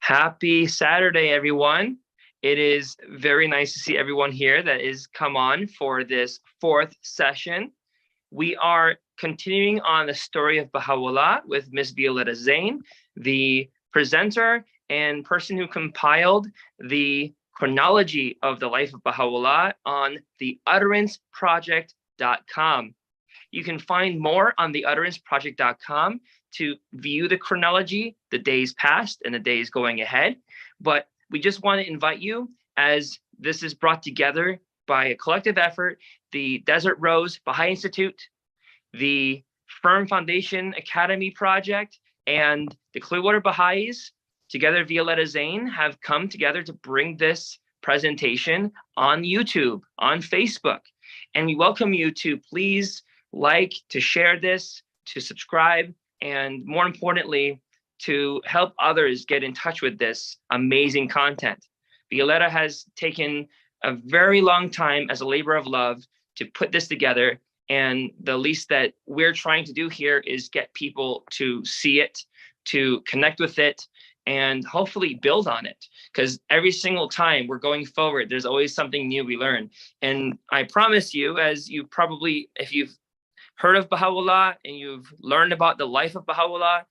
Happy Saturday, everyone. It is very nice to see everyone here that is come on for this fourth session. We are continuing on the story of Bahá'u'lláh with Ms. Violetta Zain, the presenter and person who compiled the chronology of the life of Bahá'u'lláh on theutteranceproject.com. You can find more on theutteranceproject.com to view the chronology, the days past and the days going ahead. But we just want to invite you, as this is brought together by a collective effort, the Desert Rose Baha'i Institute, the Firm Foundation Academy Project, and the Clearwater Baha'is, together Violetta Zain, have come together to bring this presentation on YouTube, on Facebook. And we welcome you to please like, to share this, to subscribe, and more importantly, to help others get in touch with this amazing content. Violetta has taken a very long time as a labor of love to put this together, and the least that we're trying to do here is get people to see it, to connect with it, and hopefully build on it. Because every single time we're going forward, there's always something new we learn. And I promise you, as you probably, if you've heard of Bahá'u'lláh and you've learned about the life of Bahá'u'lláh,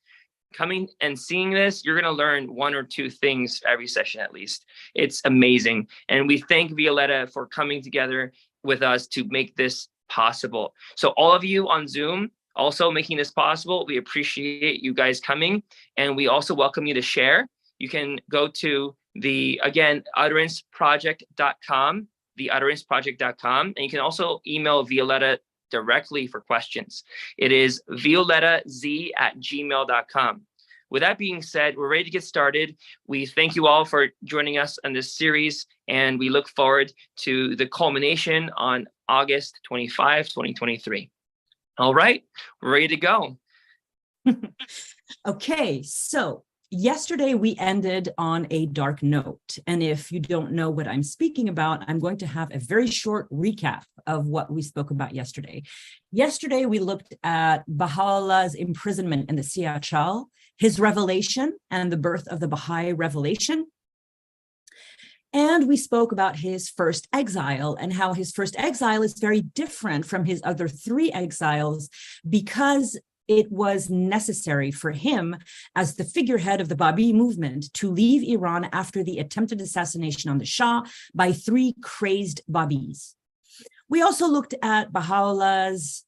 coming and seeing this, you're going to learn one or two things every session at least. It's amazing. And we thank Violetta for coming together with us to make this possible. So all of you on Zoom also making this possible, we appreciate you guys coming. And we also welcome you to share. You can go to the, again, utteranceproject.com, theutteranceproject.com, and you can also email Violetta directly for questions. It is violettaz@gmail.com. With that being said, we're ready to get started. We thank you all for joining us on this series, and we look forward to the culmination on August 25, 2023. All right, we're ready to go. Okay, so yesterday we ended on a dark note, and if you don't know what I'm speaking about, I'm going to have a very short recap of what we spoke about yesterday. Yesterday we looked at Baha'u'llah's imprisonment in the Siachal, his revelation and the birth of the Baha'i revelation. And we spoke about his first exile and how his first exile is very different from his other three exiles because it was necessary for him as the figurehead of the Babi movement to leave Iran after the attempted assassination on the Shah by three crazed Babis. We also looked at Baha'u'llah's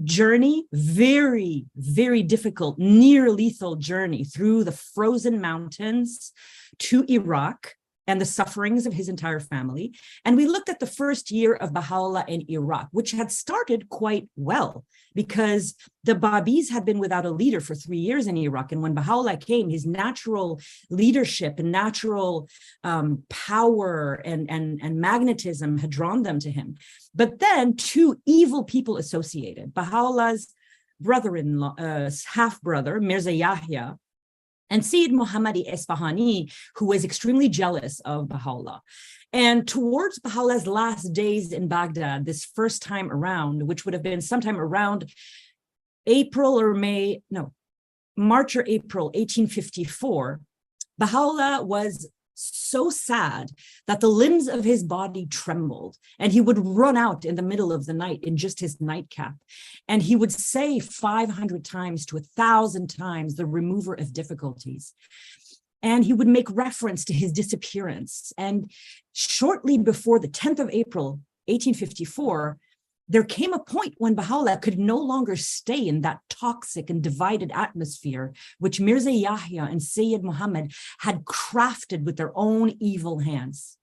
journey, very, very difficult, near lethal journey through the frozen mountains to Iraq and the sufferings of his entire family. And we looked at the first year of Baha'u'lláh in Iraq, which had started quite well because the Babis had been without a leader for 3 years in Iraq. And when Baha'u'lláh came, his natural leadership and natural power and magnetism had drawn them to him. But then two evil people associated, Baha'u'llah's brother-in-law, half-brother, Mirza Yahya, and Sayyid Muhammad Isfahani, who was extremely jealous of Baha'u'lláh. And towards Baha'u'llah's last days in Baghdad, this first time around, which would have been sometime around March or April 1854, Baha'u'lláh was so sad that the limbs of his body trembled, and he would run out in the middle of the night in just his nightcap, and he would say 500 times to 1,000 times the remover of difficulties, and he would make reference to his disappearance. And shortly before the 10th of April 1854, there came a point when Baha'u'lláh could no longer stay in that toxic and divided atmosphere which Mirza Yahya and Sayyid Muhammad had crafted with their own evil hands.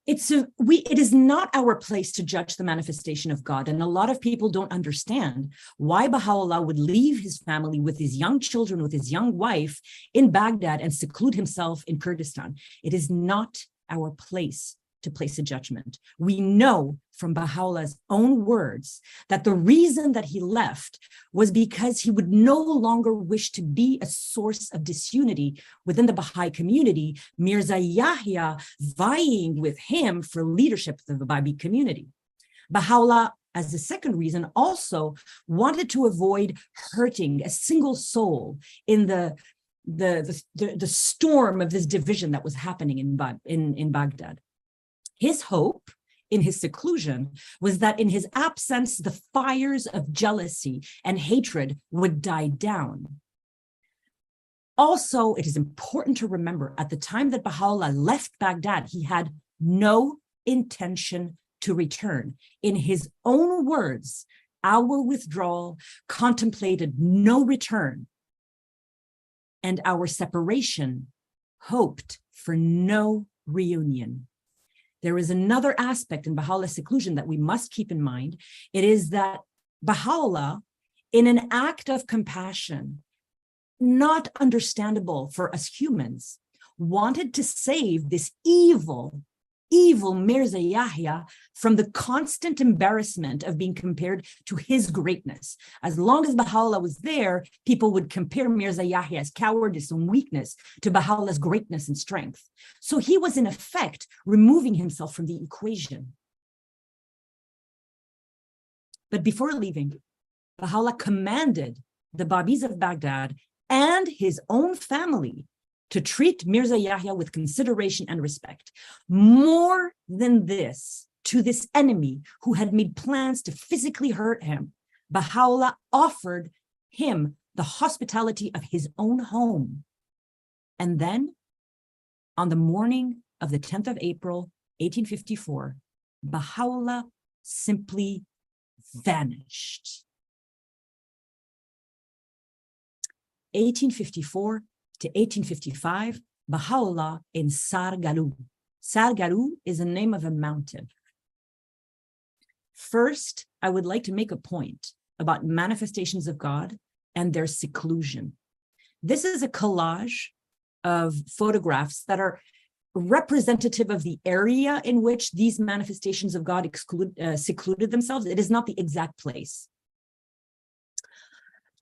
It is not our place to judge the manifestation of God, and a lot of people don't understand why Baha'u'lláh would leave his family with his young children, with his young wife in Baghdad and seclude himself in Kurdistan. It is not our place to place a judgment. We know from Baha'u'llah's own words that the reason that he left was because he would no longer wish to be a source of disunity within the Baha'i community, Mirza Yahya vying with him for leadership of the Babi community. Baha'u'lláh, as the second reason, also wanted to avoid hurting a single soul in the the storm of this division that was happening in Baghdad. His hope in his seclusion was that in his absence, the fires of jealousy and hatred would die down. Also, it is important to remember at the time that Baha'u'lláh left Baghdad, he had no intention to return. In his own words, our withdrawal contemplated no return, and our separation hoped for no reunion. There is another aspect in Baha'u'llah's seclusion that we must keep in mind. It is that Baha'u'lláh, in an act of compassion, not understandable for us humans, wanted to save this evil Mirza Yahya from the constant embarrassment of being compared to his greatness. As long as Baha'u'lláh was there, people would compare Mirza Yahya's cowardice and weakness to Baha'u'llah's greatness and strength. So he was in effect removing himself from the equation. But before leaving, Baha'u'lláh commanded the Babis of Baghdad and his own family to treat Mirza Yahya with consideration and respect. More than this, to this enemy who had made plans to physically hurt him, Baha'u'lláh offered him the hospitality of his own home. And then, on the morning of the 10th of April, 1854, Baha'u'lláh simply vanished. 1854 to 1855, Baha'u'lláh in Sargalu. Sargalu is the name of a mountain. First, I would like to make a point about manifestations of God and their seclusion. This is a collage of photographs that are representative of the area in which these manifestations of God secluded themselves. It is not the exact place.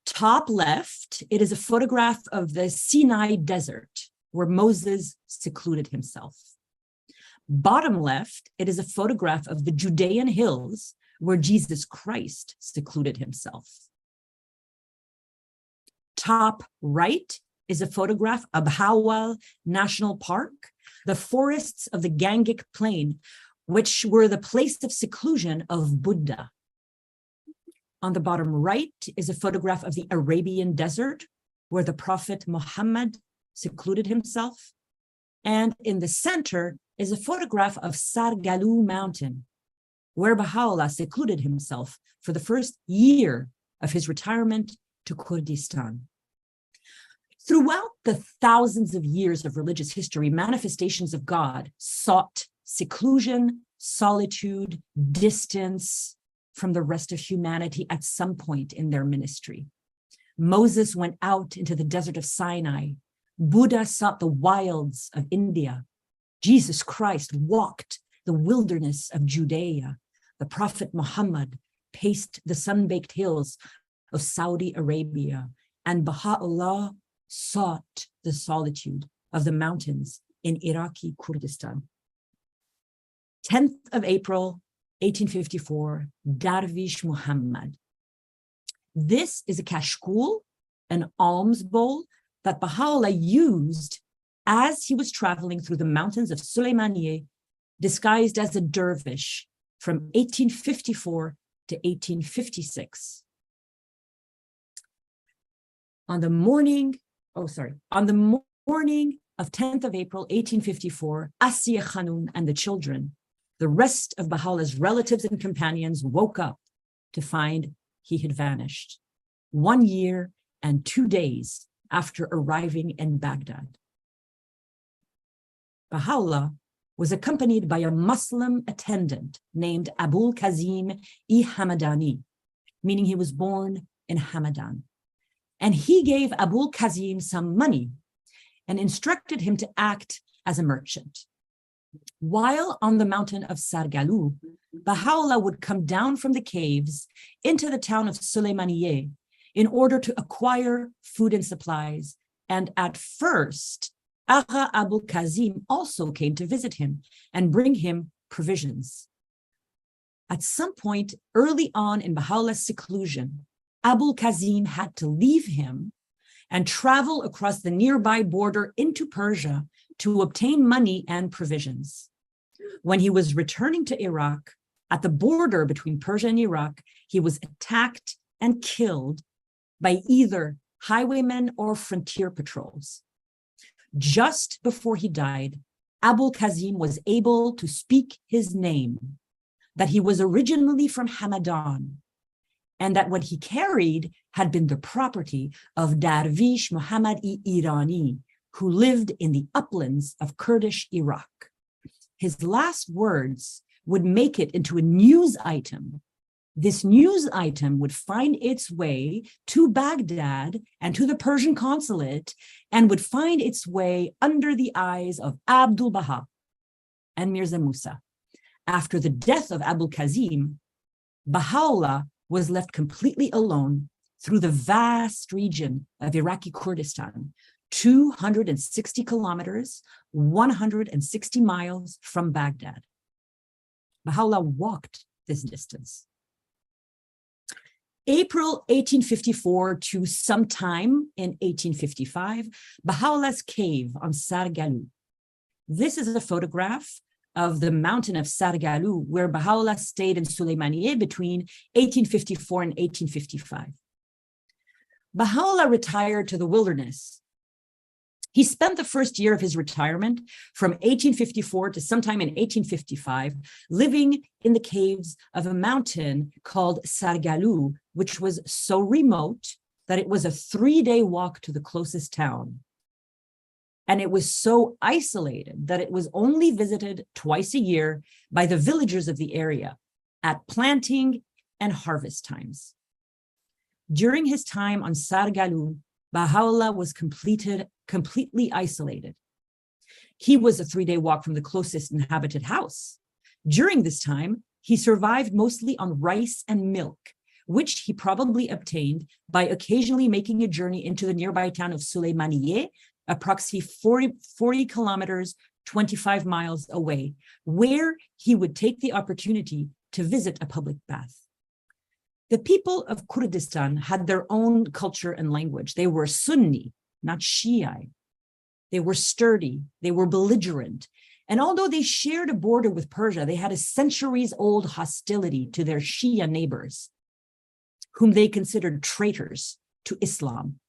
Top left, it is a photograph of the Sinai desert where Moses secluded himself. Bottom left, it is a photograph of the Judean hills where Jesus Christ secluded himself. Top right is a photograph of Bahullh National Park, the forests of the Gangic Plain, which were the place of seclusion of Buddha. On the bottom right is a photograph of the Arabian desert, where the Prophet Muhammad secluded himself. And in the center is a photograph of Sargalu mountain, where Baha'u'lláh secluded himself for the first year of his retirement to Kurdistan. Throughout the thousands of years of religious history, manifestations of God sought seclusion, solitude, distance from the rest of humanity at some point in their ministry. Moses went out into the desert of Sinai. Buddha sought the wilds of India. Jesus Christ walked the wilderness of Judea. The Prophet Muhammad paced the sun-baked hills of Saudi Arabia. And Baha'u'lláh sought the solitude of the mountains in Iraqi Kurdistan. 10th of April, 1854, Darvish Muhammad. This is a kashkul, an alms bowl that Baha'u'lláh used as he was traveling through the mountains of Sulaimanier, disguised as a dervish from 1854 to 1856. On the morning of 10th of April, 1854, Asiya Khanum and the children, the rest of Baha'u'llah's relatives and companions, woke up to find he had vanished 1 year and 2 days after arriving in Baghdad. Baha'u'lláh was accompanied by a Muslim attendant named Abul Kazim-i Hamadani, meaning he was born in Hamadan. And he gave Abul Kazim some money and instructed him to act as a merchant. While on the mountain of Sargalu, Baha'u'lláh would come down from the caves into the town of Sulaimanier in order to acquire food and supplies. And at first, Agha Abul Kazim also came to visit him and bring him provisions. At some point early on in Baha'u'llah's seclusion, Abul Kazim had to leave him and travel across the nearby border into Persia to obtain money and provisions. When he was returning to Iraq, at the border between Persia and Iraq, he was attacked and killed by either highwaymen or frontier patrols. Just before he died, Abul Kazim was able to speak his name, that he was originally from Hamadan, and that what he carried had been the property of Darvish Muhammad-i-Irani, who lived in the uplands of Kurdish Iraq. His last words would make it into a news item. This news item would find its way to Baghdad and to the Persian consulate and would find its way under the eyes of Abdul Baha and Mirza Musa. After the death of Abul Kazim, Bahá'u'lláh was left completely alone through the vast region of Iraqi Kurdistan, 260 kilometers, 160 miles from Baghdad. Bahá'u'lláh walked this distance. April 1854 to sometime in 1855, Bahá'u'llah's cave on Sargalu. This is a photograph of the mountain of Sargalu, where Bahá'u'lláh stayed in Sulaimanier between 1854 and 1855. Bahá'u'lláh retired to the wilderness. He spent the first year of his retirement from 1854 to sometime in 1855 living in the caves of a mountain called Sargalu, which was so remote that it was a 3-day walk to the closest town. And it was so isolated that it was only visited twice a year by the villagers of the area at planting and harvest times. During his time on Sargalu, Bahá'u'lláh was completely isolated. He was a 3-day walk from the closest inhabited house. During this time, he survived mostly on rice and milk, which he probably obtained by occasionally making a journey into the nearby town of Sulaimanier, approximately 40 kilometers, 25 miles away, where he would take the opportunity to visit a public bath. The people of Kurdistan had their own culture and language. They were Sunni, not Shiite. They were sturdy, they were belligerent. And although they shared a border with Persia, they had a centuries-old hostility to their Shia neighbors, whom they considered traitors to Islam.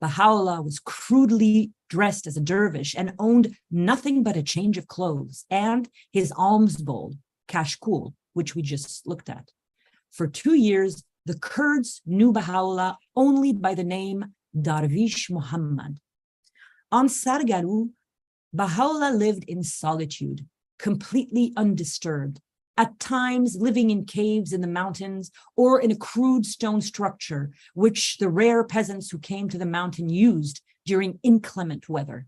Bahá'u'lláh was crudely dressed as a dervish and owned nothing but a change of clothes and his alms bowl, kashkul, which we just looked at. For 2 years, the Kurds knew Bahá'u'lláh only by the name Darvish Muhammad. On Sargalu, Bahá'u'lláh lived in solitude, completely undisturbed, at times living in caves in the mountains or in a crude stone structure, which the rare peasants who came to the mountain used during inclement weather.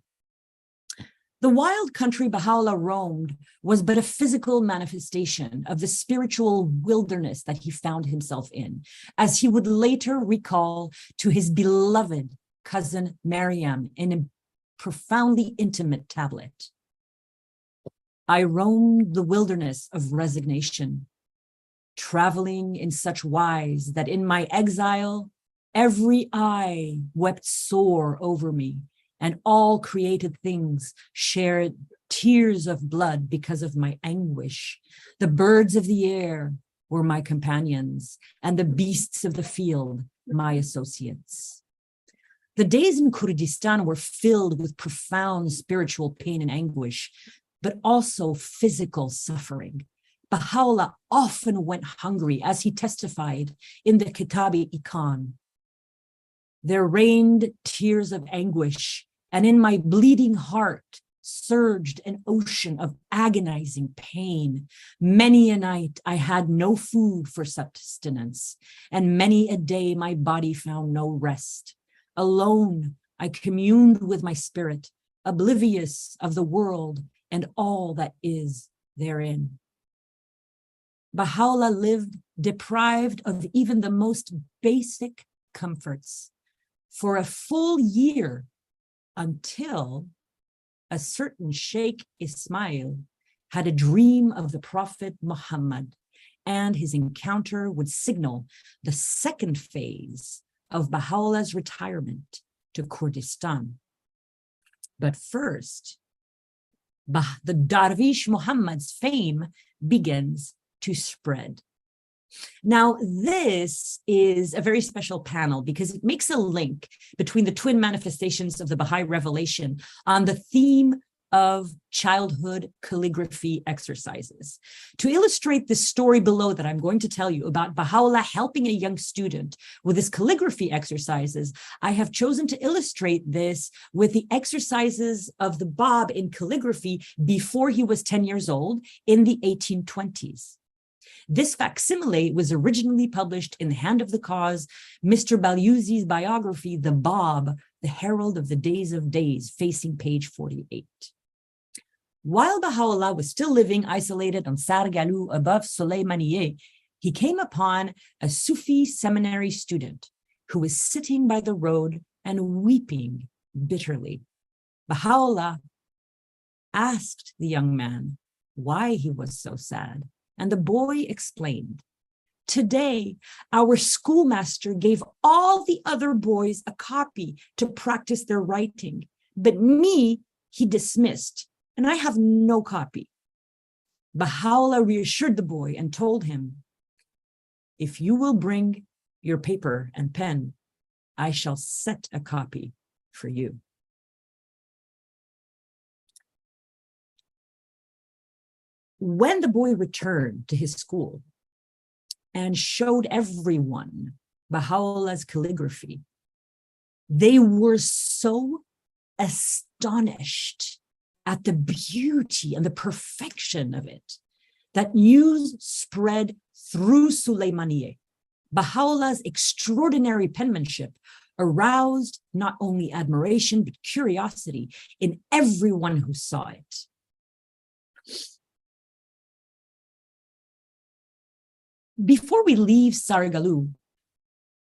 The wild country Bahá'u'lláh roamed was but a physical manifestation of the spiritual wilderness that he found himself in, as he would later recall to his beloved cousin Maryam in a profoundly intimate tablet. I roamed the wilderness of resignation, traveling in such wise that in my exile, every eye wept sore over me, and all created things shared tears of blood because of my anguish. The birds of the air were my companions, and the beasts of the field my associates. The days in Kurdistan were filled with profound spiritual pain and anguish, but also physical suffering. Bahá'u'lláh often went hungry, as he testified in the Kitab-i-Ikan. There rained tears of anguish, and in my bleeding heart surged an ocean of agonizing pain. Many a night I had no food for sustenance, and many a day my body found no rest. Alone, I communed with my spirit, oblivious of the world and all that is therein. Bahá'u'lláh lived deprived of even the most basic comforts for a full year, until a certain Sheikh Ismail had a dream of the Prophet Muhammad, and his encounter would signal the second phase of Bahá'u'llah's retirement to Kurdistan. But first, the Darvish Muhammad's fame begins to spread. Now, this is a very special panel because it makes a link between the twin manifestations of the Baha'i revelation on the theme of childhood calligraphy exercises. To illustrate the story below that I'm going to tell you about Bahá'u'lláh helping a young student with his calligraphy exercises, I have chosen to illustrate this with the exercises of the Bab in calligraphy before he was 10 years old in the 1820s. This facsimile was originally published in the Hand of the Cause, Mr. Balyuzi's biography, The Bab, the Herald of the Days of Days, facing page 48. While Baha'u'lláh was still living isolated on Sargalu above Sulaimanier, he came upon a Sufi seminary student who was sitting by the road and weeping bitterly. Baha'u'lláh asked the young man why he was so sad, and the boy explained, "Today, our schoolmaster gave all the other boys a copy to practice their writing, but me he dismissed, and I have no copy." Baha'u'lláh reassured the boy and told him, "If you will bring your paper and pen, I shall set a copy for you." When the boy returned to his school and showed everyone Baha'u'llah's calligraphy, they were so astonished at the beauty and the perfection of it that news spread through Sulaimanier. Baha'u'llah's extraordinary penmanship aroused not only admiration but curiosity in everyone who saw it. Before we leave Sargalu,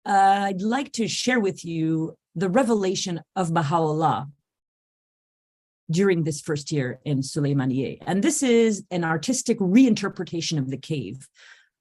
I'd like to share with you the revelation of Baha'u'lláh during this first year in Sulaimanier. And this is an artistic reinterpretation of the cave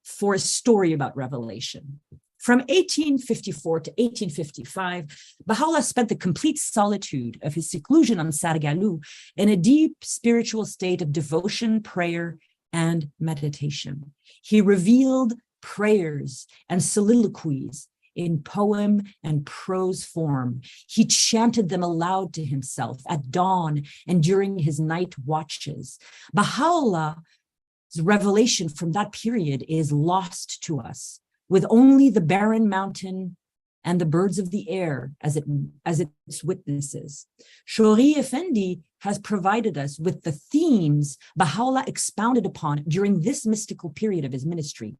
for a story about revelation. From 1854 to 1855, Baha'u'lláh spent the complete solitude of his seclusion on Sargalu in a deep spiritual state of devotion, prayer, and meditation. He revealed prayers and soliloquies in poem and prose form. He chanted them aloud to himself at dawn and during his night watches. Baha'u'llah's revelation from that period is lost to us, with only the barren mountain and the birds of the air as its witnesses. Shori Effendi has provided us with the themes Baha'u'lláh expounded upon during this mystical period of his ministry,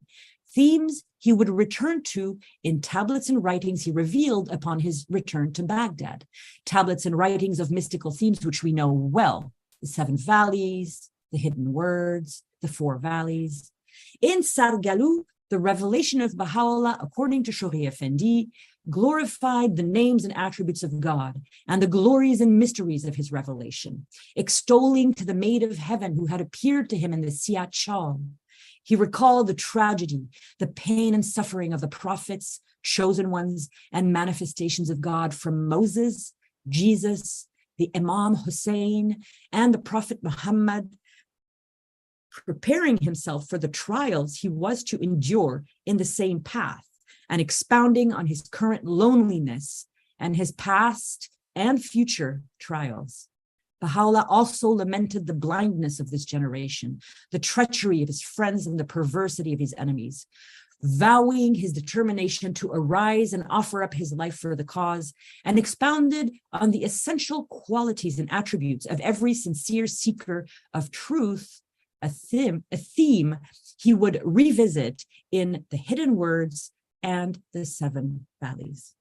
themes he would return to in tablets and writings he revealed upon his return to Baghdad, tablets and writings of mystical themes which we know well, the 7 valleys, the hidden words, the 4 valleys. In Sargalu, the revelation of Baha'u'lláh, according to Shori Effendi, glorified the names and attributes of God and the glories and mysteries of his revelation, extolling to the maid of heaven who had appeared to him in the Siyat Shawl. He recalled the tragedy, the pain and suffering of the prophets, chosen ones, and manifestations of God from Moses, Jesus, the Imam Hussein, and the Prophet Muhammad, preparing himself for the trials he was to endure in the same path, and expounding on his current loneliness and his past and future trials. Baha'u'lláh also lamented the blindness of this generation, the treachery of his friends, and the perversity of his enemies, vowing his determination to arise and offer up his life for the cause, and expounded on the essential qualities and attributes of every sincere seeker of truth, a theme he would revisit in the hidden words and the 7 valleys.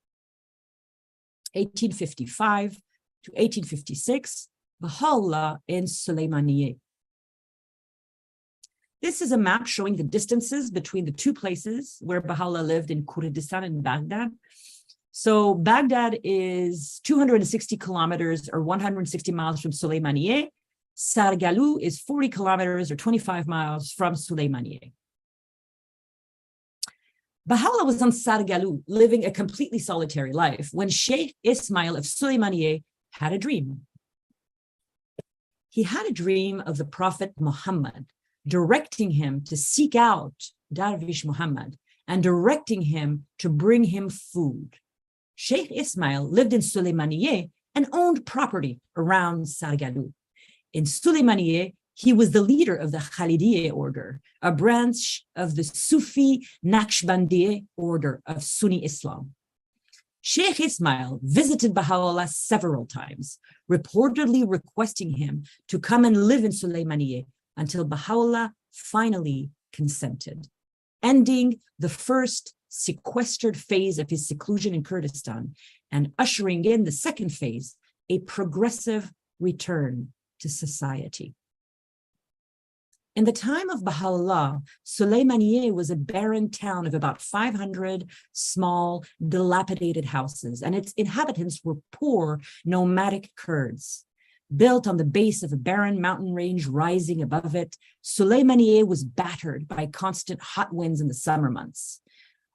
1855 to 1856, Baha'u'lláh in Sulaimanier. This is a map showing the distances between the 2 places where Baha'u'lláh lived in Kurdistan and Baghdad. So Baghdad is 260 kilometers or 160 miles from Sulaimanier. Sargalu is 40 kilometers or 25 miles from Sulaimanier. Baha'u'lláh was on Sargalu, living a completely solitary life, when Sheikh Ismail of Sulaimanier had a dream. He had a dream of the Prophet Muhammad, directing him to seek out Darvish Muhammad and directing him to bring him food. Sheikh Ismail lived in Sulaimanier and owned property around Sargalu. In Sulaimanier, he was the leader of the Khalidiyya order, a branch of the Sufi Naqshbandiya order of Sunni Islam. Sheikh Ismail visited Baha'u'lláh several times, reportedly requesting him to come and live in Sulaimanier until Baha'u'lláh finally consented, ending the first sequestered phase of his seclusion in Kurdistan and ushering in the second phase, a progressive return to society. In the time of Baha'u'lláh, Sulaimanier was a barren town of about 500 small, dilapidated houses, and its inhabitants were poor, nomadic Kurds. Built on the base of a barren mountain range rising above it, Sulaimanier was battered by constant hot winds in the summer months.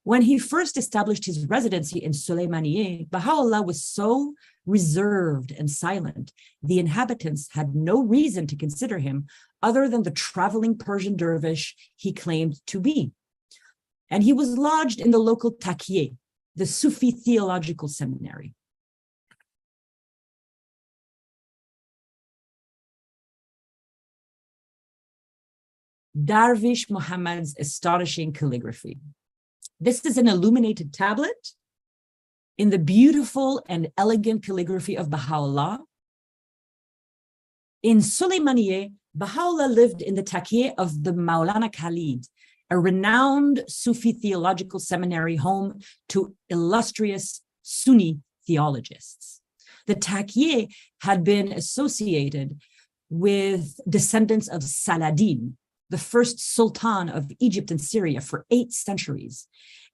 When he first established his residency in Sulaimanier, Baha'u'lláh was so reserved and silent, the inhabitants had no reason to consider him other than the traveling Persian dervish he claimed to be. And he was lodged in the local Taqiyya, the Sufi Theological Seminary. Darvish Muhammad's astonishing calligraphy. This is an illuminated tablet in the beautiful and elegant calligraphy of Baha'u'lláh. In Sulaimanier, Baha'u'lláh lived in the Taqiyya of the Maulana Khalid, a renowned Sufi theological seminary home to illustrious Sunni theologists. The Taqiyya had been associated with descendants of Saladin, the first Sultan of Egypt and Syria for 8 centuries,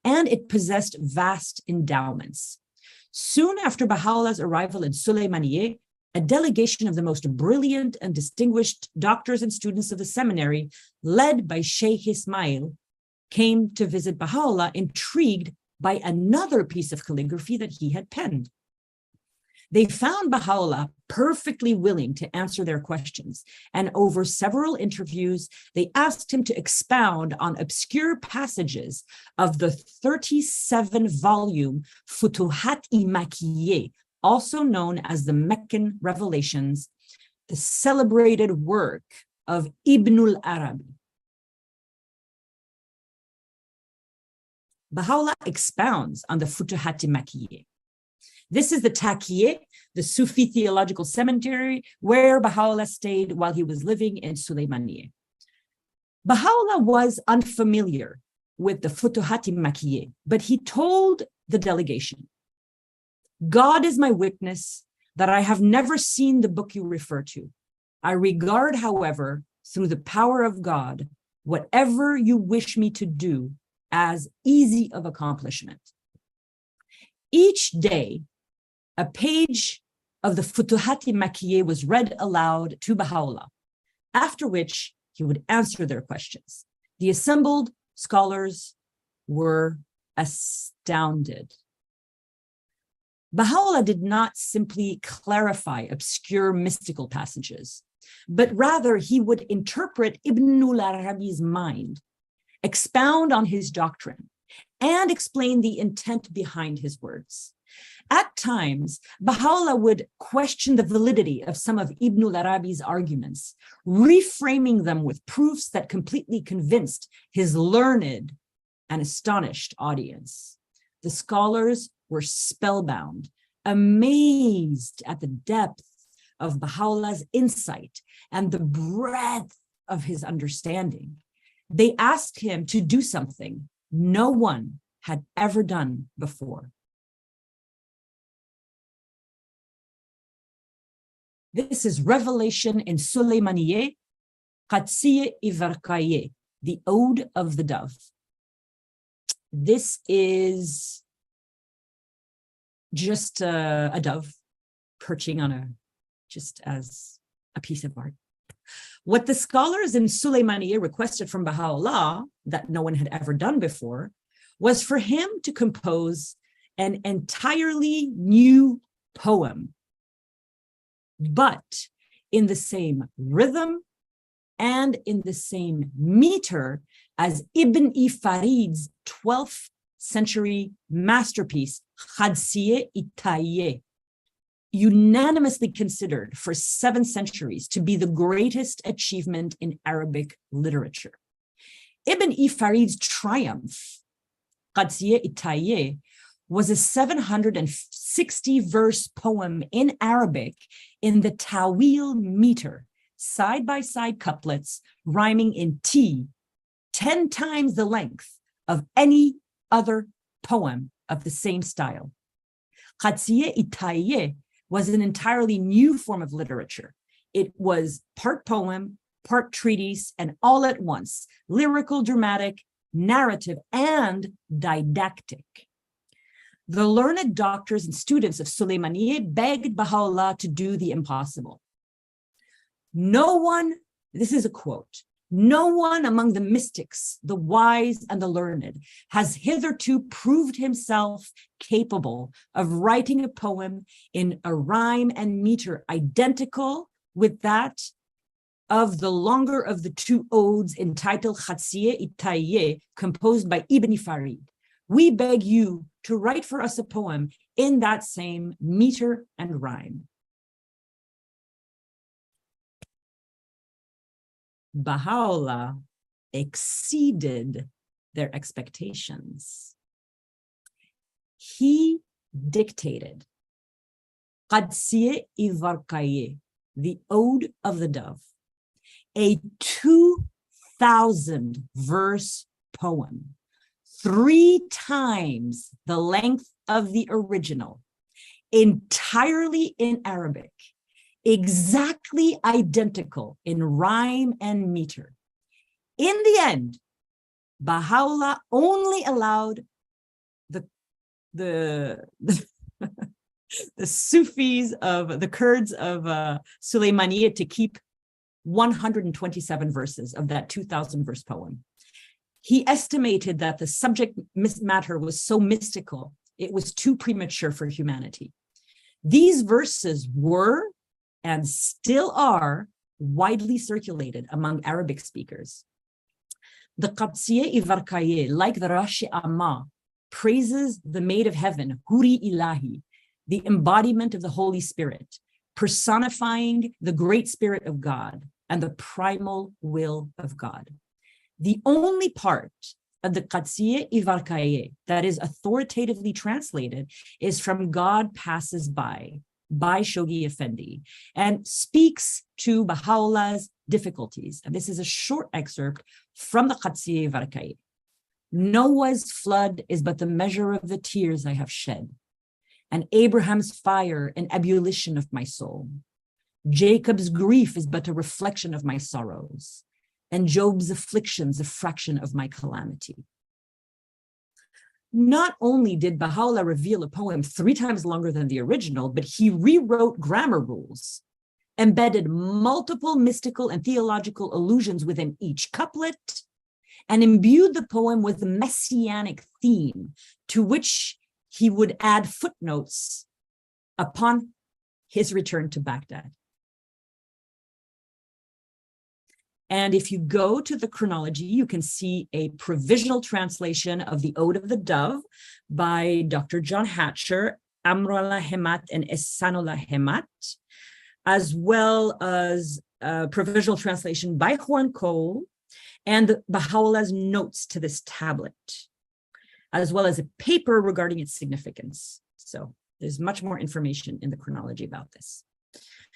and it possessed vast endowments. Soon after Baha'u'llah's arrival in Sulaimanier, a delegation of the most brilliant and distinguished doctors and students of the seminary, led by Sheikh Ismail, came to visit Baha'u'lláh, intrigued by another piece of calligraphy that he had penned. They found Baha'u'lláh perfectly willing to answer their questions, and over several interviews, they asked him to expound on obscure passages of the 37-volume Futuhat-i Makkiyya, also known as the Meccan Revelations, the celebrated work of Ibn al-Arabi. Baha'u'lláh expounds on the Futuhat-i Makkiyya. This is the Taqiyya, the Sufi Theological Seminary, where Baha'u'lláh stayed while he was living in Sulaimanier. Baha'u'lláh was unfamiliar with the Futuhat-i Makkiyya, but he told the delegation, "God is my witness that I have never seen the book you refer to. I regard, however, through the power of God, whatever you wish me to do as easy of accomplishment." Each day, a page of the Futuhat-i Makkiyya was read aloud to Baha'u'lláh, after which he would answer their questions. The assembled scholars were astounded. Baha'u'lláh did not simply clarify obscure mystical passages, but rather he would interpret Ibn al-Arabi's mind, expound on his doctrine, and explain the intent behind his words. At times, Baha'u'lláh would question the validity of some of Ibn al-Arabi's arguments, reframing them with proofs that completely convinced his learned and astonished audience. The scholars were spellbound, amazed at the depth of Baha'u'llah's insight and the breadth of his understanding. They asked him to do something no one had ever done before. This is Revelation in Sulaimanier, Qatsiye-i Varqaye, the Ode of the Dove. This is just a dove perching on just as a piece of art. What the scholars in Sulaimanier requested from Baha'u'lláh that no one had ever done before was for him to compose an entirely new poem, but in the same rhythm and in the same meter as Ibn-i Farid's 12th century masterpiece, Qadsiye-i-Tayyeh, unanimously considered for 7 centuries to be the greatest achievement in Arabic literature. Ibn-i Farid's triumph, Qadsiye-i-Tayyeh, was a 760-verse poem in Arabic in the Tawil meter, side-by-side couplets rhyming in T, 10 times the length of any other poem of the same style. Qadsiye-i-Tayyeh was an entirely new form of literature. It was part poem, part treatise, and all at once, lyrical, dramatic, narrative, and didactic. The learned doctors and students of Sulaimanier begged Bahá'u'lláh to do the impossible. No one, this is a quote, no one among the mystics, the wise and the learned, has hitherto proved himself capable of writing a poem in a rhyme and meter identical with that of the longer of the 2 odes entitled Qadsiye-i-Tayyeh, composed by Ibn Farid. We beg you to write for us a poem in that same meter and rhyme. Bahá'u'lláh exceeded their expectations. He dictated Qadsiye-i-Varqaye, the Ode of the Dove, a 2,000-verse poem, 3 times the length of the original, entirely in Arabic, exactly identical in rhyme and meter. In the end, Bahá'u'lláh only allowed the Sufis of the Kurds of Sulaimanier to keep 127 verses of that 2,000-verse poem. He estimated that the subject matter was so mystical, it was too premature for humanity. These verses were and still are widely circulated among Arabic speakers. The Qadsiye-i-Varqaye, like the Rashi Amma, praises the Maid of Heaven, Huri Ilahi, the embodiment of the Holy Spirit, personifying the Great Spirit of God and the primal will of God. The only part of the Qadsiye-i-Varqaye that is authoritatively translated is from God Passes By Shoghi Effendi, and speaks to Baha'u'llah's difficulties. And this is a short excerpt from the Qadsiye-i-Varqaye. Noah's flood is but the measure of the tears I have shed, and Abraham's fire an ebullition of my soul. Jacob's grief is but a reflection of my sorrows, and Job's afflictions a fraction of my calamity. Not only did Baha'u'lláh reveal a poem 3 times longer than the original, but he rewrote grammar rules, embedded multiple mystical and theological allusions within each couplet, and imbued the poem with a messianic theme to which he would add footnotes upon his return to Baghdad. And if you go to the chronology, you can see a provisional translation of the Ode of the Dove by Dr. John Hatcher, Amrullah Hemat, and Ehsanullah Hemat, as well as a provisional translation by Juan Cole and Baha'u'llah's notes to this tablet, as well as a paper regarding its significance. So there's much more information in the chronology about this.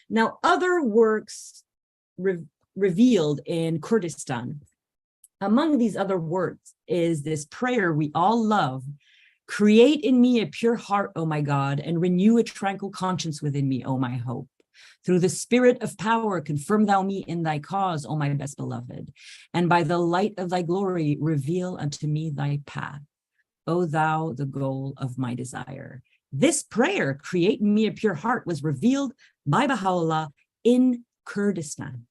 Now, other works revealed in Kurdistan. Among these other words is this prayer we all love: create in me a pure heart, O my God, and renew a tranquil conscience within me, O my hope. Through the spirit of power, confirm thou me in thy cause, O my best beloved, and by the light of thy glory, reveal unto me thy path, O thou, the goal of my desire. This prayer, create in me a pure heart, was revealed by Baha'u'lláh in Kurdistan.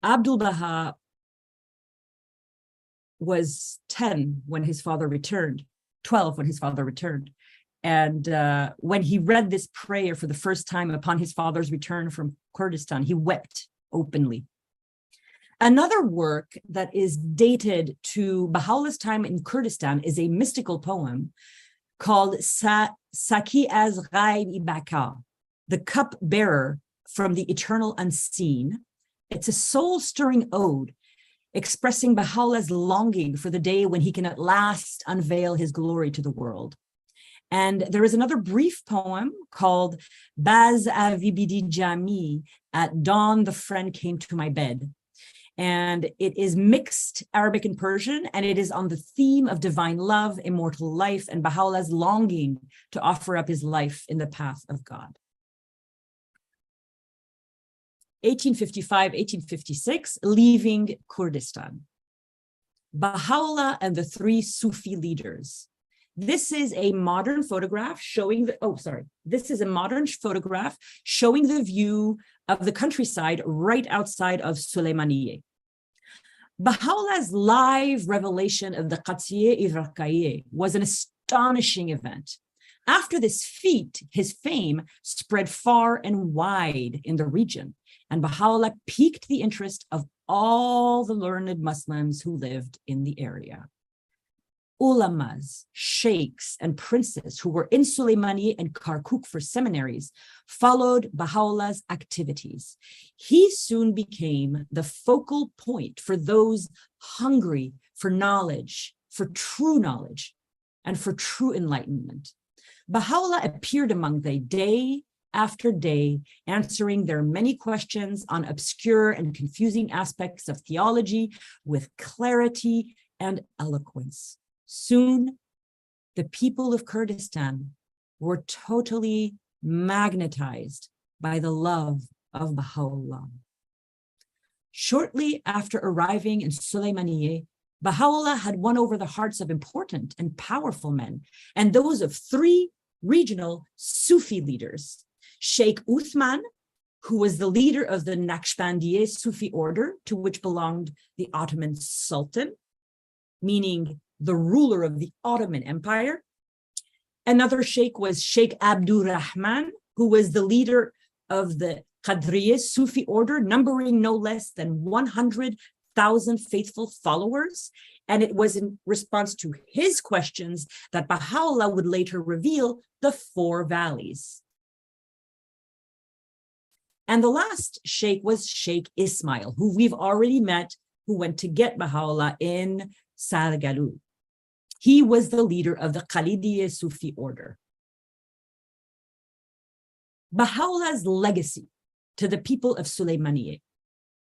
Abdul Baha was 10 when his father returned, 12 when his father returned. And when he read this prayer for the first time upon his father's return from Kurdistan, he wept openly. Another work that is dated to Baha'u'llah's time in Kurdistan is a mystical poem called Saki az Ghaib Baka, the cup bearer from the eternal unseen. It's a soul-stirring ode expressing Baha'u'llah's longing for the day when he can at last unveil his glory to the world. And there is another brief poem called Baz Avibidi Jami, at dawn the friend came to my bed. And it is mixed Arabic and Persian, and it is on the theme of divine love, immortal life, and Baha'u'llah's longing to offer up his life in the path of God. 1855, 1856, leaving Kurdistan. Baha'u'lláh and the three Sufi leaders. This is a modern photograph showing this is a modern photograph showing the view of the countryside right outside of Sulaimanier. Baha'u'llah's live revelation of the Qadsiye-i-Rakaiye was an astonishing event. After this feat, his fame spread far and wide in the region, and Baha'u'llah piqued the interest of all the learned Muslims who lived in the area. Ulamas, sheikhs, and princes who were in Sulaimanier and Kirkuk for seminaries followed Baha'u'llah's activities. He soon became the focal point for those hungry for knowledge, and for true enlightenment. Baha'u'llah appeared among them day after day, answering their many questions on obscure and confusing aspects of theology with clarity and eloquence. Soon, the people of Kurdistan were totally magnetized by the love of Baha'u'llah. Shortly after arriving in Sulaimanier, Baha'u'llah had won over the hearts of important and powerful men, and those of three regional Sufi leaders. Sheikh Uthman, who was the leader of the Naqshbandiya Sufi order, to which belonged the Ottoman Sultan, meaning the ruler of the Ottoman Empire. Another sheikh was Sheikh Abdur Rahman, who was the leader of the Qadriya Sufi order, numbering no less than 100,000 faithful followers. And it was in response to his questions that Baha'u'llah would later reveal the four valleys. And the last sheikh was Sheikh Ismail, who we've already met, who went to get Baha'u'llah in Sargalu. He was the leader of the Khalidiyya Sufi order. Baha'u'llah's legacy to the people of Sulaimanier.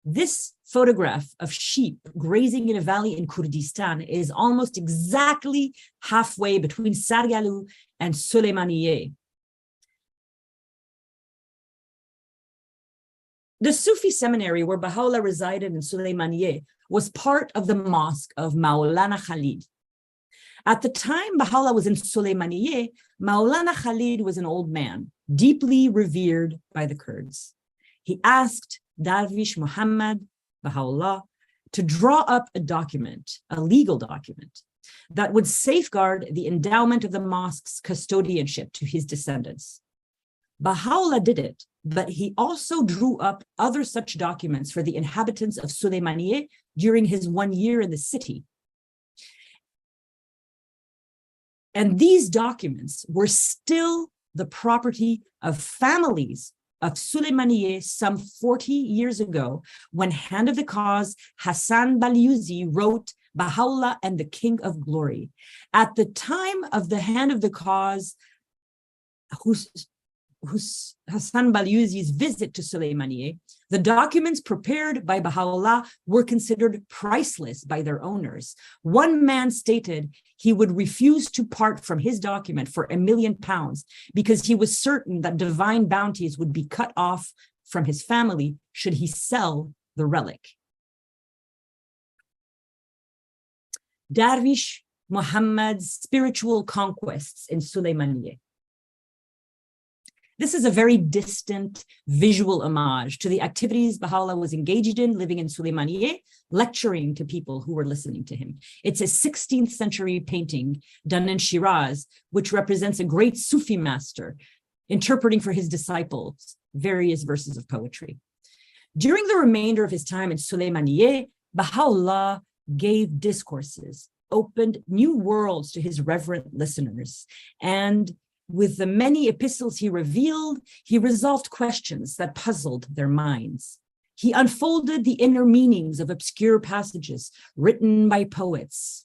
This photograph of sheep grazing in a valley in Kurdistan is almost exactly halfway between Sargalu and Sulaimanier. The Sufi seminary where Baha'u'llah resided in Sulaimanier was part of the mosque of Maulana Khalid. At the time Baha'u'llah was in Sulaimanier, Maulana Khalid was an old man, deeply revered by the Kurds. He asked Darvish Muhammad, Baha'u'llah, to draw up a document, a legal document, that would safeguard the endowment of the mosque's custodianship to his descendants. Baha'u'llah did it, but he also drew up other such documents for the inhabitants of Sulaimanier during his 1 year in the city. And these documents were still the property of families of Sulaimanier some 40 years ago, when Hand of the Cause Hassan Balyuzi wrote Baha'u'llah and the King of Glory. At the time of the Hand of the Cause, Hassan Balyuzi's visit to Sulaimanier, the documents prepared by Baha'u'llah were considered priceless by their owners. One man stated he would refuse to part from his document for £1 million because he was certain that divine bounties would be cut off from his family should he sell the relic. Darvish Muhammad's spiritual conquests in Sulaimanier. This is a very distant visual homage to the activities Baha'u'lláh was engaged in living in Sulaimanier, lecturing to people who were listening to him. It's a 16th century painting done in Shiraz, which represents a great Sufi master interpreting for his disciples various verses of poetry. During the remainder of his time in Sulaimanier, Baha'u'lláh gave discourses, opened new worlds to his reverent listeners, and with the many epistles he revealed, he resolved questions that puzzled their minds. He unfolded the inner meanings of obscure passages written by poets,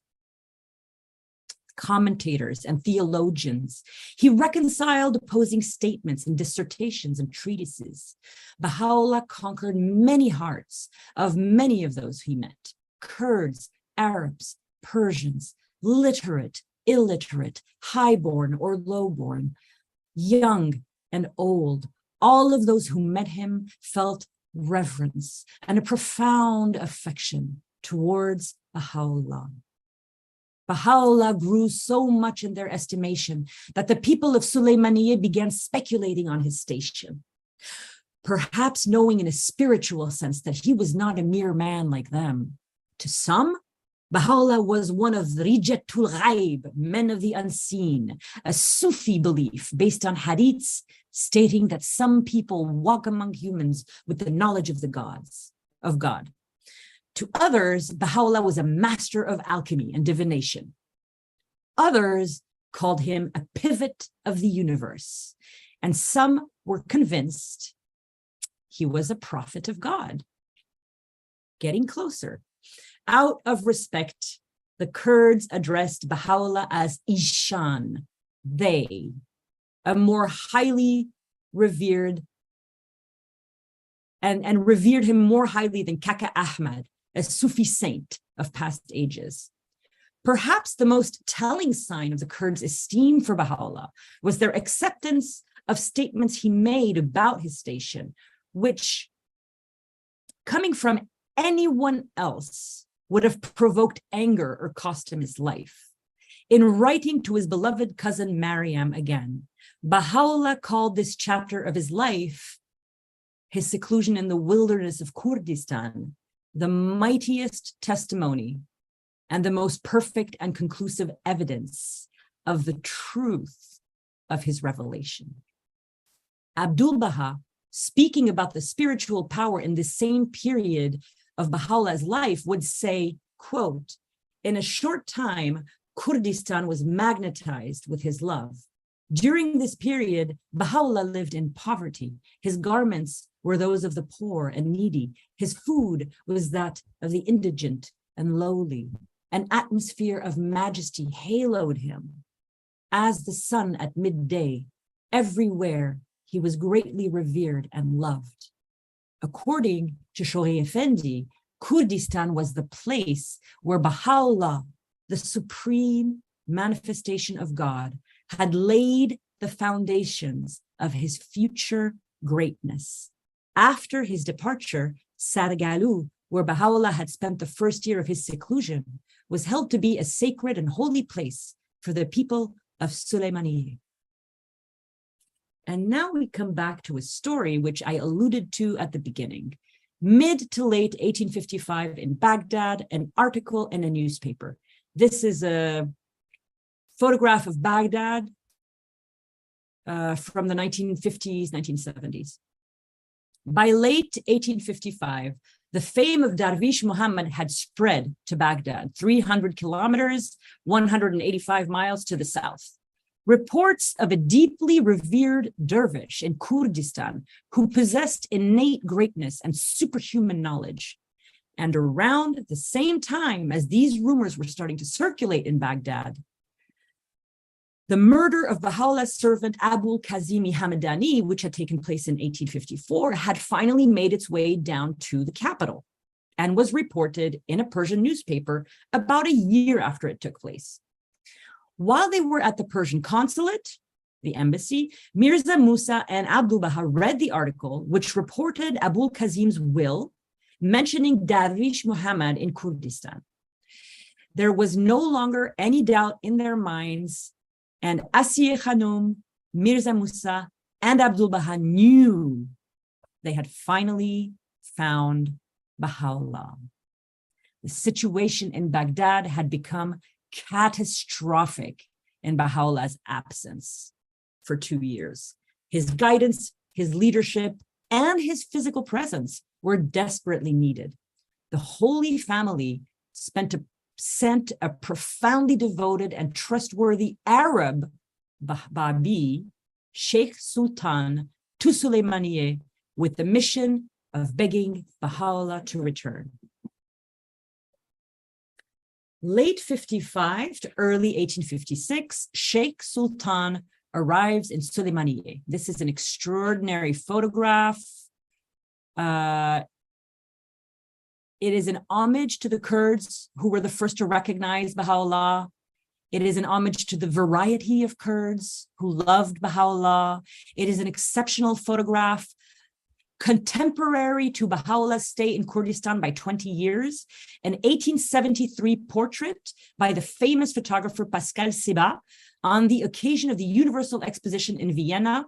commentators, and theologians. He reconciled opposing statements in dissertations and treatises. Baha'u'lláh conquered many hearts of many of those he met: Kurds, Arabs, Persians, literate, illiterate, highborn or lowborn, young and old. All of those who met him felt reverence and a profound affection towards Baha'u'lláh. Baha'u'lláh grew so much in their estimation that the people of Sulaimaniye began speculating on his station, perhaps knowing in a spiritual sense that he was not a mere man like them. To some, Baha'u'lláh was one of the Rijatul Ghaib, men of the unseen, a Sufi belief based on hadiths stating that some people walk among humans with the knowledge of God. To others, Baha'u'lláh was a master of alchemy and divination. Others called him a pivot of the universe, and some were convinced he was a prophet of God. Getting closer. Out of respect, the Kurds addressed Baha'u'lláh as Ishan, they, a more highly revered, and revered him more highly than Kaka Ahmad, a Sufi saint of past ages. Perhaps the most telling sign of the Kurds' esteem for Baha'u'lláh was their acceptance of statements he made about his station, which, coming from anyone else, would have provoked anger or cost him his life. In writing to his beloved cousin Maryam again, Baha'u'lláh called this chapter of his life, his seclusion in the wilderness of Kurdistan, the mightiest testimony and the most perfect and conclusive evidence of the truth of his revelation. Abdul Baha, speaking about the spiritual power in the same period of Baha'u'llah's life, would say, quote, "In a short time, Kurdistan was magnetized with his love. During this period, Baha'u'lláh lived in poverty. His garments were those of the poor and needy. His food was that of the indigent and lowly. An atmosphere of majesty haloed him. As the sun at midday, everywhere he was greatly revered and loved." According to Shohei Effendi, Kurdistan was the place where Baha'u'lláh, the supreme manifestation of God, had laid the foundations of his future greatness. After his departure, Sargalu, where Baha'u'lláh had spent the first year of his seclusion, was held to be a sacred and holy place for the people of Sulaimaniye. And now we come back to a story which I alluded to at the beginning. Mid to late 1855 in Baghdad, an article in a newspaper. This is a photograph of Baghdad from the 1950s, 1970s. By late 1855, the fame of Darvish Muhammad had spread to Baghdad, 300 kilometers, 185 miles to the south. Reports of a deeply revered dervish in Kurdistan who possessed innate greatness and superhuman knowledge. And around the same time as these rumors were starting to circulate in Baghdad, the murder of Baha'u'llah's servant Abul Kazimi Hamadani, which had taken place in 1854, had finally made its way down to the capital and was reported in a Persian newspaper about a year after it took place. While they were at the Persian consulate, the embassy, Mirza Musa and Abdul Baha read the article, which reported Abul Kazim's will, mentioning Darvish Muhammad in Kurdistan. There was no longer any doubt in their minds, and Asiye Khanum, Mirza Musa, and Abdu'l-Baha knew they had finally found Baha'u'lláh. The situation in Baghdad had become catastrophic in Baha'u'llah's absence for 2 years. His guidance, his leadership, and his physical presence were desperately needed. The Holy Family sent a profoundly devoted and trustworthy Arab Babi, Sheikh Sultan, to Sulaimanier with the mission of begging Baha'u'lláh to return. Late 55 to early 1856, Sheikh Sultan arrives in Sulaimanier. This is an extraordinary photograph. It is an homage to the Kurds who were the first to recognize Baha'u'lláh. It is an homage to the variety of Kurds who loved Baha'u'lláh. It is an exceptional photograph, contemporary to Baha'u'llah's stay in Kurdistan by 20 years, an 1873 portrait by the famous photographer Pascal Sebah on the occasion of the Universal Exposition in Vienna,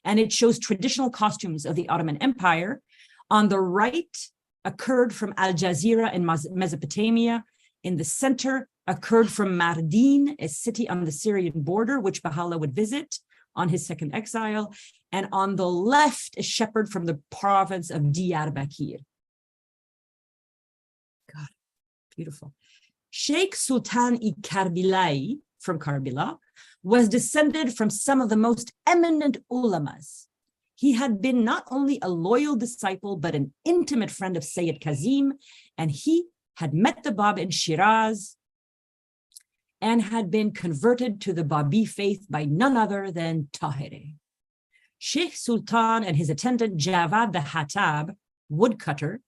and it shows traditional costumes of the Ottoman Empire. On the right, a Kurd from Al Jazeera in Mesopotamia. In the center, a Kurd from Mardin, a city on the Syrian border, which Baha'u'lláh would visit on his second exile. And on the left, a shepherd from the province of Diyarbakir. God, beautiful. Sheikh Sultan-i Karbilai from Karbala was descended from some of the most eminent ulamas. He had been not only a loyal disciple, but an intimate friend of Sayyid Kazim, and he had met the Bab in Shiraz and had been converted to the Babi faith by none other than Tahiri. Sheikh Sultan and his attendant Javad the Hattab, woodcutter,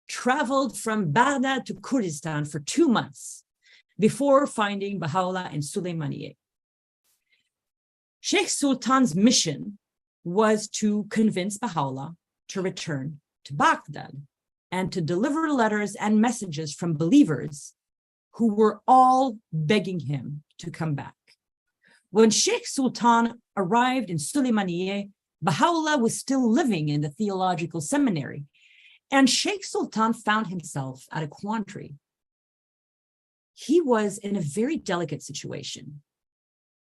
traveled from Baghdad to Kurdistan for 2 months before finding Baha'u'lláh in Sulaimanier. Sheikh Sultan's mission was to convince Baha'u'lláh to return to Baghdad and to deliver letters and messages from believers who were all begging him to come back. When Sheikh Sultan arrived in Sulaimanier, Baha'u'lláh was still living in the Theological Seminary, and Sheikh Sultan found himself at a quandary. He was in a very delicate situation.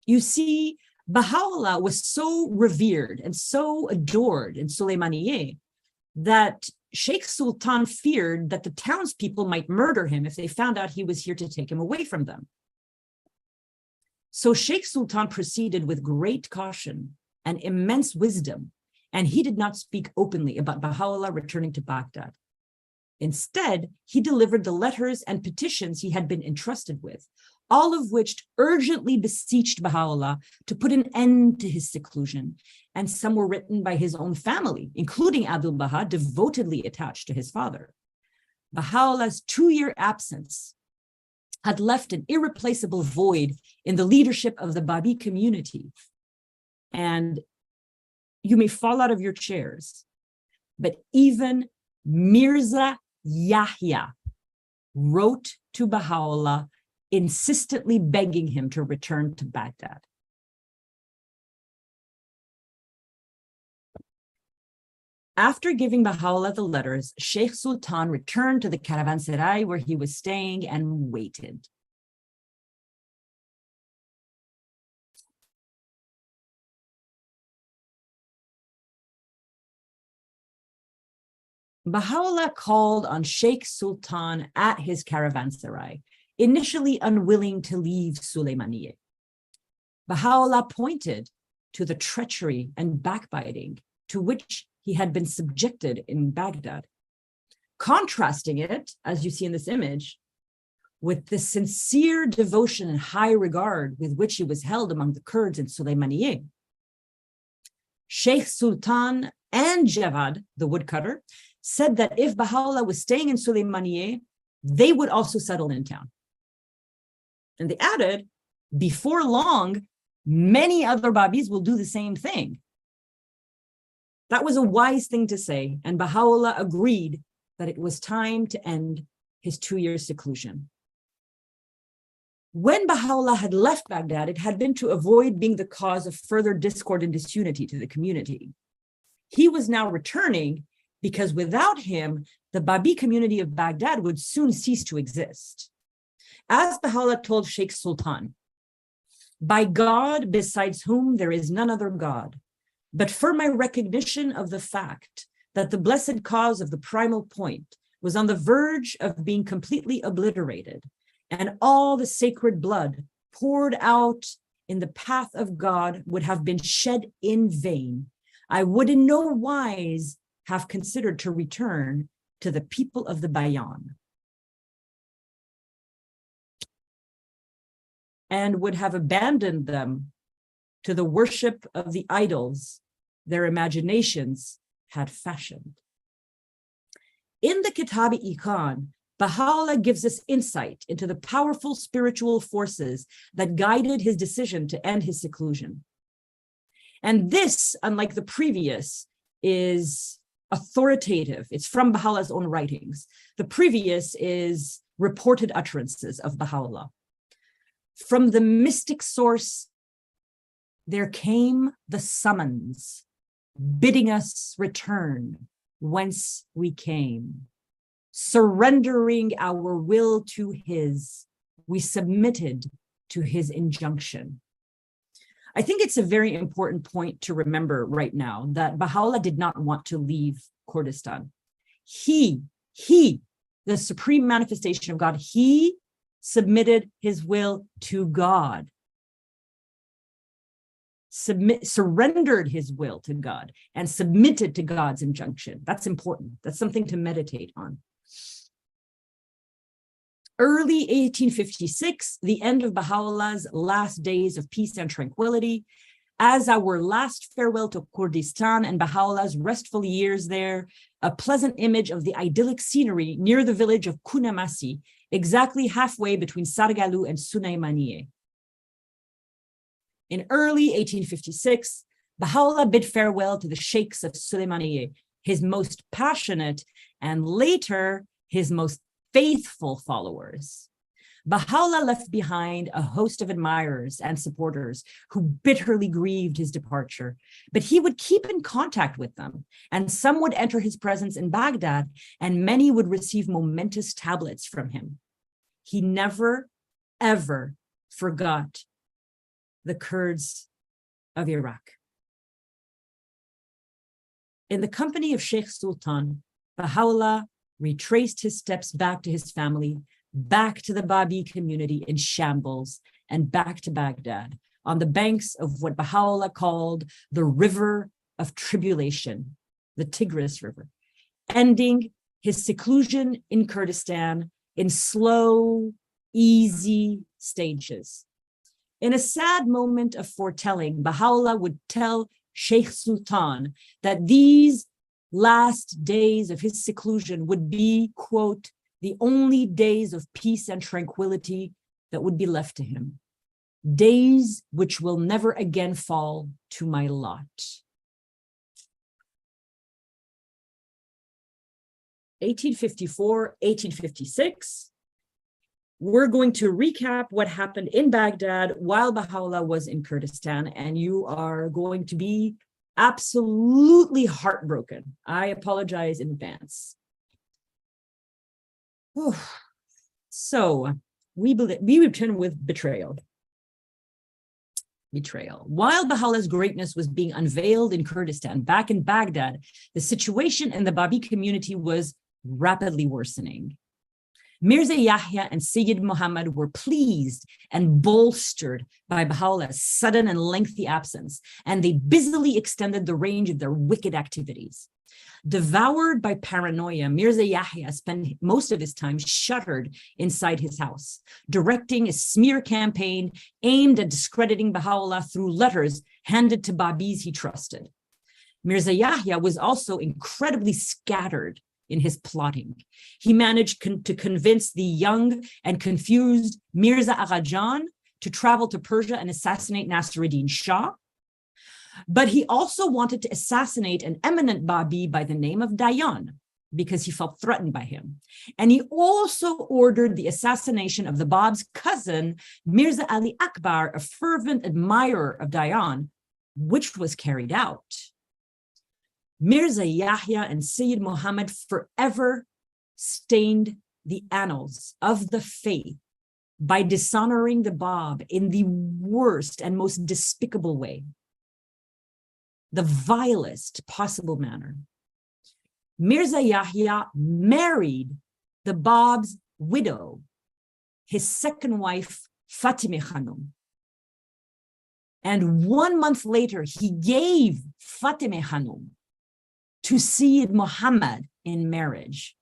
You see, Baha'u'lláh was so revered and so adored in Sulaimanier that Sheikh Sultan feared that the townspeople might murder him if they found out he was here to take him away from them. So Sheikh Sultan proceeded with great caution and immense wisdom, and he did not speak openly about Baha'u'lláh returning to Baghdad. Instead, he delivered the letters and petitions he had been entrusted with, all of which urgently beseeched Baha'u'lláh to put an end to his seclusion. And some were written by his own family, including Abdu'l-Baha, devotedly attached to his father. Baha'u'llah's 2-year absence had left an irreplaceable void in the leadership of the Babi community. And you may fall out of your chairs, but even Mirza Yahya wrote to Baha'u'lláh, insistently begging him to return to Baghdad. After giving Baha'u'lláh the letters, Sheikh Sultan returned to the caravanserai where he was staying and waited. Baha'u'lláh called on Sheikh Sultan at his caravanserai, initially unwilling to leave Sulaimanier. Baha'u'lláh pointed to the treachery and backbiting to which he had been subjected in Baghdad, contrasting it, as you see in this image, with the sincere devotion and high regard with which he was held among the Kurds in Sulaimanier. Sheikh Sultan and Javad, the woodcutter, said that if Baha'u'lláh was staying in Sulaimanier, they would also settle in town. And they added, before long, many other Babis will do the same thing. That was a wise thing to say, and Baha'u'lláh agreed that it was time to end his 2-year seclusion. When Baha'u'lláh had left Baghdad, it had been to avoid being the cause of further discord and disunity to the community. He was now returning because without him, the Babi community of Baghdad would soon cease to exist. As Baha'u'lláh told Sheikh Sultan, "By God, besides whom there is none other God, but for my recognition of the fact that the blessed cause of the primal point was on the verge of being completely obliterated, and all the sacred blood poured out in the path of God would have been shed in vain, I would in no wise have considered to return to the people of the Bayan, and would have abandoned them to the worship of the idols their imaginations had fashioned." In the Kitab-i-Iqan, Baha'u'lláh gives us insight into the powerful spiritual forces that guided his decision to end his seclusion. And this, unlike the previous, is authoritative. It's from Baha'u'llah's own writings. The previous is reported utterances of Baha'u'lláh. From the mystic source, there came the summons, bidding us return whence we came. Surrendering our will to his, we submitted to his injunction. I think it's a very important point to remember right now that Baha'u'lláh did not want to leave Kurdistan. He, the supreme manifestation of God, he submitted his will to God. Surrendered his will to God and submitted to God's injunction. That's important. That's something to meditate on. Early 1856, the end of Baha'u'llah's last days of peace and tranquility, as our last farewell to Kurdistan and Baha'u'llah's restful years there, a pleasant image of the idyllic scenery near the village of Kunamasi, exactly halfway between Sargalu and Sulaimanier. In early 1856, Baha'u'lláh bid farewell to the sheikhs of Sulaimanier, his most passionate and later his most faithful followers. Baha'u'lláh left behind a host of admirers and supporters who bitterly grieved his departure, but he would keep in contact with them, and some would enter his presence in Baghdad, and many would receive momentous tablets from him. He never, ever forgot the Kurds of Iraq. In the company of Sheikh Sultan, Baha'u'lláh retraced his steps back to his family, back to the Babi community in shambles, and back to Baghdad on the banks of what Baha'u'lláh called the river of tribulation, the Tigris River, ending his seclusion in Kurdistan in slow, easy stages. In a sad moment of foretelling, Baha'u'lláh would tell Sheikh Sultan that these last days of his seclusion would be, quote, the only days of peace and tranquility that would be left to him, days which will never again fall to my lot. 1854, 1856, we're going to recap what happened in Baghdad while Baha'u'lláh was in Kurdistan, and you are going to be absolutely heartbroken. I apologize in advance. So we return with betrayal. While Baha'u'llah's greatness was being unveiled in Kurdistan, back in Baghdad, the situation in the Babi community was rapidly worsening. Mirza Yahya and Sayyid Muhammad were pleased and bolstered by Baha'u'llah's sudden and lengthy absence, and they busily extended the range of their wicked activities. Devoured by paranoia, Mirza Yahya spent most of his time shuttered inside his house, directing a smear campaign aimed at discrediting Baha'u'lláh through letters handed to Babis he trusted. Mirza Yahya was also incredibly scattered in his plotting. He managed to convince the young and confused Mirza Agha Jan to travel to Persia and assassinate Nasruddin Shah. But he also wanted to assassinate an eminent Babi by the name of Dayan, because he felt threatened by him. And he also ordered the assassination of the Bab's cousin, Mirza Ali Akbar, a fervent admirer of Dayan, which was carried out. Mirza Yahya and Sayyid Muhammad forever stained the annals of the faith by dishonoring the Bab in the worst and most despicable way, the vilest possible manner. Mirza Yahya married the Bab's widow, his second wife, Fatimeh Khanum. And 1 month later, he gave Fatimeh Khanum to Sayyid Muhammad in marriage.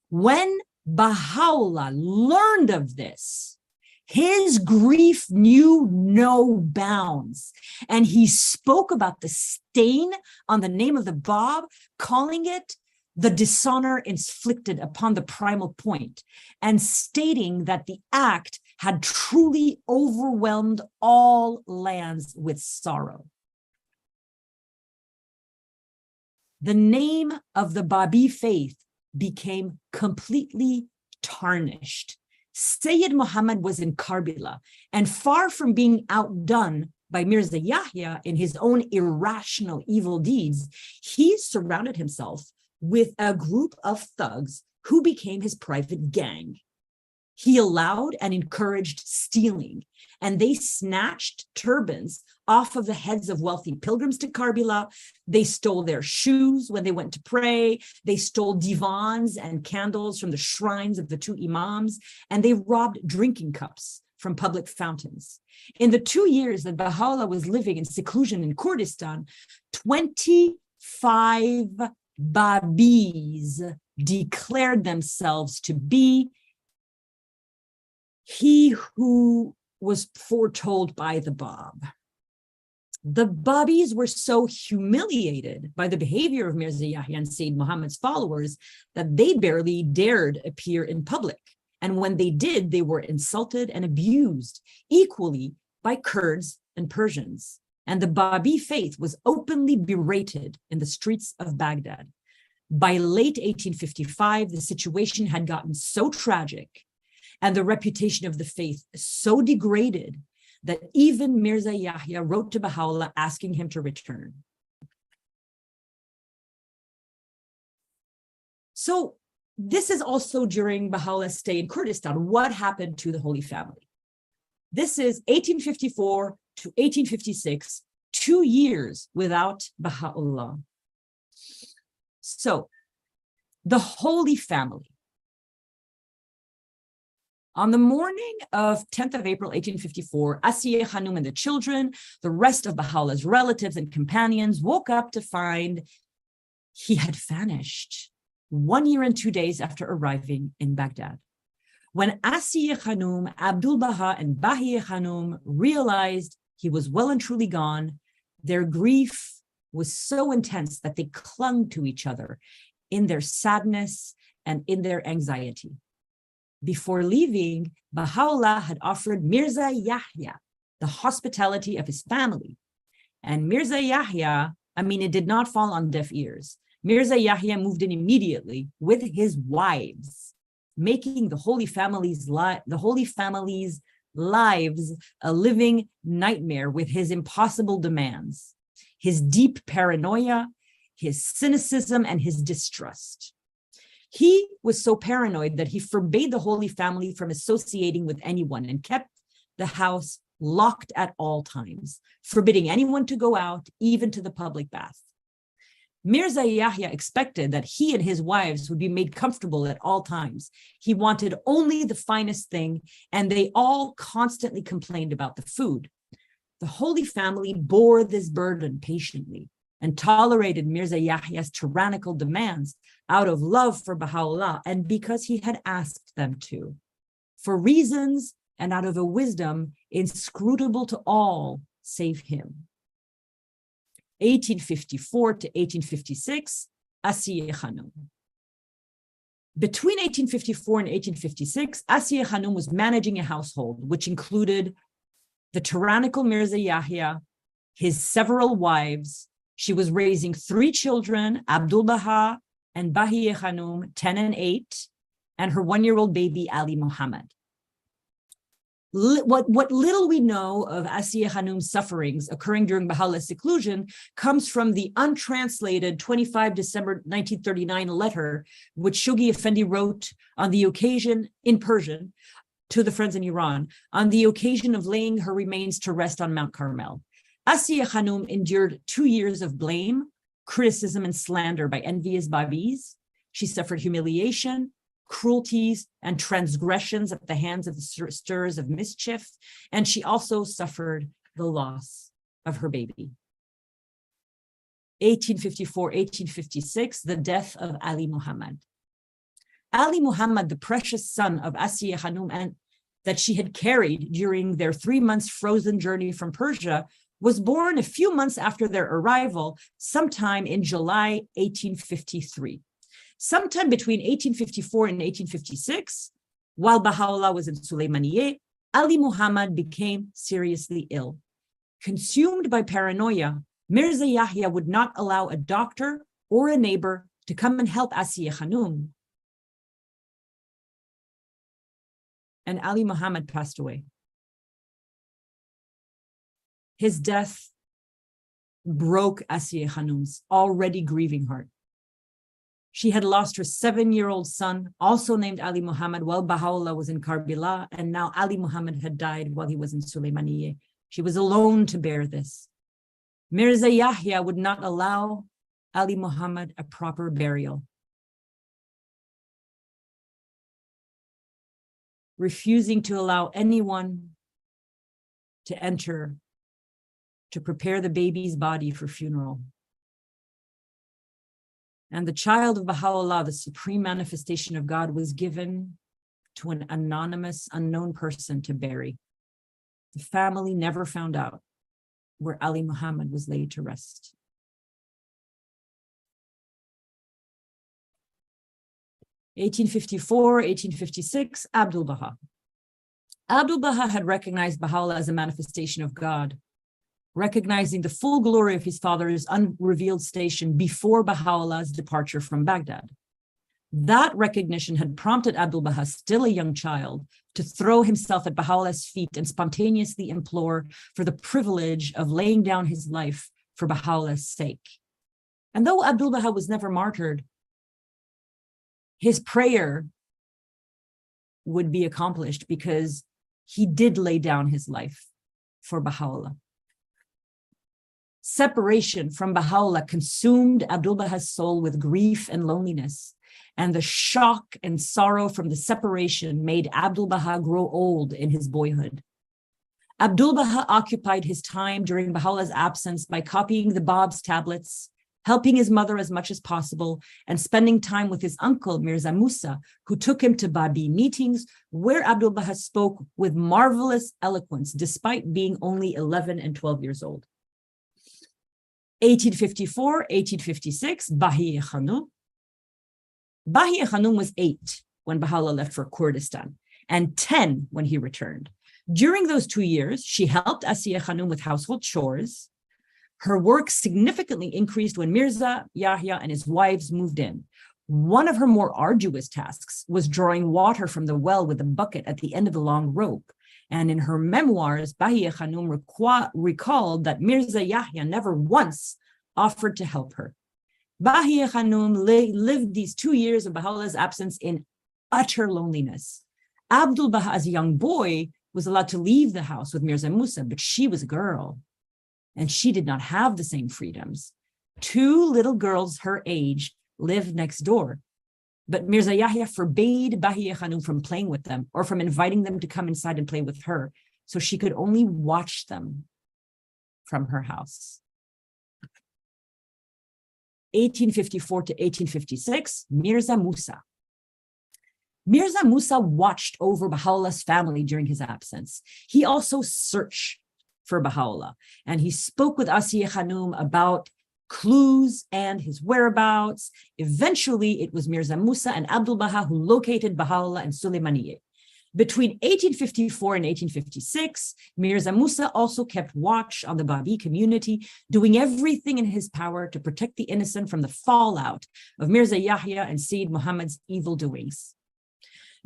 When Bahá'u'lláh learned of this, his grief knew no bounds, and he spoke about the stain on the name of the Bab, calling it the dishonor inflicted upon the primal point, and stating that the act had truly overwhelmed all lands with sorrow. The name of the Babi faith became completely tarnished. Sayyid Muhammad was in Karbala, and far from being outdone by Mirza Yahya in his own irrational evil deeds, he surrounded himself with a group of thugs who became his private gang. He allowed and encouraged stealing, and they snatched turbans off of the heads of wealthy pilgrims to Karbala. They stole their shoes when they went to pray. They stole divans and candles from the shrines of the two imams, and they robbed drinking cups from public fountains. In the 2 years that Baha'u'lláh was living in seclusion in Kurdistan, 25 Babis declared themselves to be he who was foretold by the Bab. The Babis were so humiliated by the behavior of Mirza Yahya and Sayyid Muhammad's followers that they barely dared appear in public. And when they did, they were insulted and abused equally by Kurds and Persians. And the Babi faith was openly berated in the streets of Baghdad. By late 1855, the situation had gotten so tragic and the reputation of the faith so degraded that even Mirza Yahya wrote to Baha'u'lláh asking him to return. So this is also during Baha'u'llah's stay in Kurdistan. What happened to the Holy Family? This is 1854 to 1856, 2 years without Baha'u'lláh. So the Holy Family. On the morning of 10th of April, 1854, Asiye Khanum and the children, the rest of Baha'u'llah's relatives and companions, woke up to find he had vanished 1 year and 2 days after arriving in Baghdad. When Asiye Khanum, Abdul Baha, and Bahiye Khanum realized he was well and truly gone, their grief was so intense that they clung to each other in their sadness and in their anxiety. Before leaving, Baha'u'lláh had offered Mirza Yahya the hospitality of his family. And Mirza Yahya, it did not fall on deaf ears. Mirza Yahya moved in immediately with his wives, making the Holy Family's lives a living nightmare with his impossible demands, his deep paranoia, his cynicism, and his distrust. He was so paranoid that he forbade the Holy Family from associating with anyone and kept the house locked at all times, forbidding anyone to go out, even to the public bath. Mirza Yahya expected that he and his wives would be made comfortable at all times. He wanted only the finest thing, and they all constantly complained about the food. The Holy Family bore this burden patiently and tolerated Mirza Yahya's tyrannical demands out of love for Baha'u'lláh and because he had asked them to, for reasons and out of a wisdom inscrutable to all save him. 1854 to 1856, Asiye Khanum. Between 1854 and 1856, Asiye Khanum was managing a household which included the tyrannical Mirza Yahya, his several wives. She was raising 3 children, Abdul Baha, and Bahiyyah Khanum, 10 and 8, and her 1-year-old baby, Ali Muhammad. What little we know of Asiya Khanum's sufferings occurring during Baha'u'llah's seclusion comes from the untranslated 25 December 1939 letter, which Shoghi Effendi wrote on the occasion, in Persian, to the friends in Iran, on the occasion of laying her remains to rest on Mount Carmel. Asiya Khanum endured 2 years of blame, criticism, and slander by envious Babis. She suffered humiliation, cruelties, and transgressions at the hands of the stirrers of mischief, and she also suffered the loss of her baby. 1854-1856, the death of Ali Muhammad. Ali Muhammad, the precious son of Asiya Khanum, and that she had carried during their 3 months frozen journey from Persia, was born a few months after their arrival, sometime in July 1853. Sometime between 1854 and 1856, while Baha'u'lláh was in Sulaimanier, Ali Muhammad became seriously ill. Consumed by paranoia, Mirza Yahya would not allow a doctor or a neighbor to come and help Asiya Khanum. And Ali Muhammad passed away. His death broke Asiya Khanum's already grieving heart. She had lost her 7-year-old son, also named Ali Muhammad, while Baha'u'lláh was in Karbala, and now Ali Muhammad had died while he was in Sulaimaniye. She was alone to bear this. Mirza Yahya would not allow Ali Muhammad a proper burial, refusing to allow anyone to enter to prepare the baby's body for funeral. And the child of Baha'u'lláh, the supreme manifestation of God, was given to an anonymous, unknown person to bury. The family never found out where Ali Muhammad was laid to rest. (1854-1856), Abdul Baha. Abdul Baha had recognized Baha'u'lláh as a manifestation of God, recognizing the full glory of his father's unrevealed station before Baha'u'llah's departure from Baghdad. That recognition had prompted Abdul Baha, still a young child, to throw himself at Baha'u'llah's feet and spontaneously implore for the privilege of laying down his life for Baha'u'llah's sake. And though Abdul Baha was never martyred, his prayer would be accomplished because he did lay down his life for Baha'u'lláh. Separation from Baha'u'lláh consumed Abdul Baha's soul with grief and loneliness, and the shock and sorrow from the separation made Abdul Baha grow old in his boyhood. Abdul Baha occupied his time during Baha'u'llah's absence by copying the Bab's tablets, helping his mother as much as possible, and spending time with his uncle Mirza Musa, who took him to Babi meetings where Abdul Baha spoke with marvelous eloquence despite being only 11 and 12 years old. 1854-1856, Bahiyyah Khanum. Bahiyyah Khanum was 8 when Baha'u'lláh left for Kurdistan and 10 when he returned. During those 2 years, she helped Asiya Khanum with household chores. Her work significantly increased when Mirza Yahya and his wives moved in. One of her more arduous tasks was drawing water from the well with a bucket at the end of a long rope. And in her memoirs, Bahiyyah Khanum recalled that Mirza Yahya never once offered to help her. Bahiyyah Khanum lived these 2 years of Baha'u'llah's absence in utter loneliness. Abdul Baha, as a young boy, was allowed to leave the house with Mirza Musa, but she was a girl, and she did not have the same freedoms. 2 little girls her age lived next door, but Mirza Yahya forbade Bahiyyah Khanum from playing with them or from inviting them to come inside and play with her, so she could only watch them from her house. 1854-1856, Mirza Musa. Mirza Musa watched over Baha'u'llah's family during his absence. He also searched for Baha'u'lláh, and he spoke with Asiya Khanum about clues and his whereabouts. Eventually, it was Mirza Musa and Abdul Baha who located Baha'u'lláh in Sulaimaniye. Between 1854 and 1856, Mirza Musa also kept watch on the Babi community, doing everything in his power to protect the innocent from the fallout of Mirza Yahya and Sayyid Muhammad's evil doings.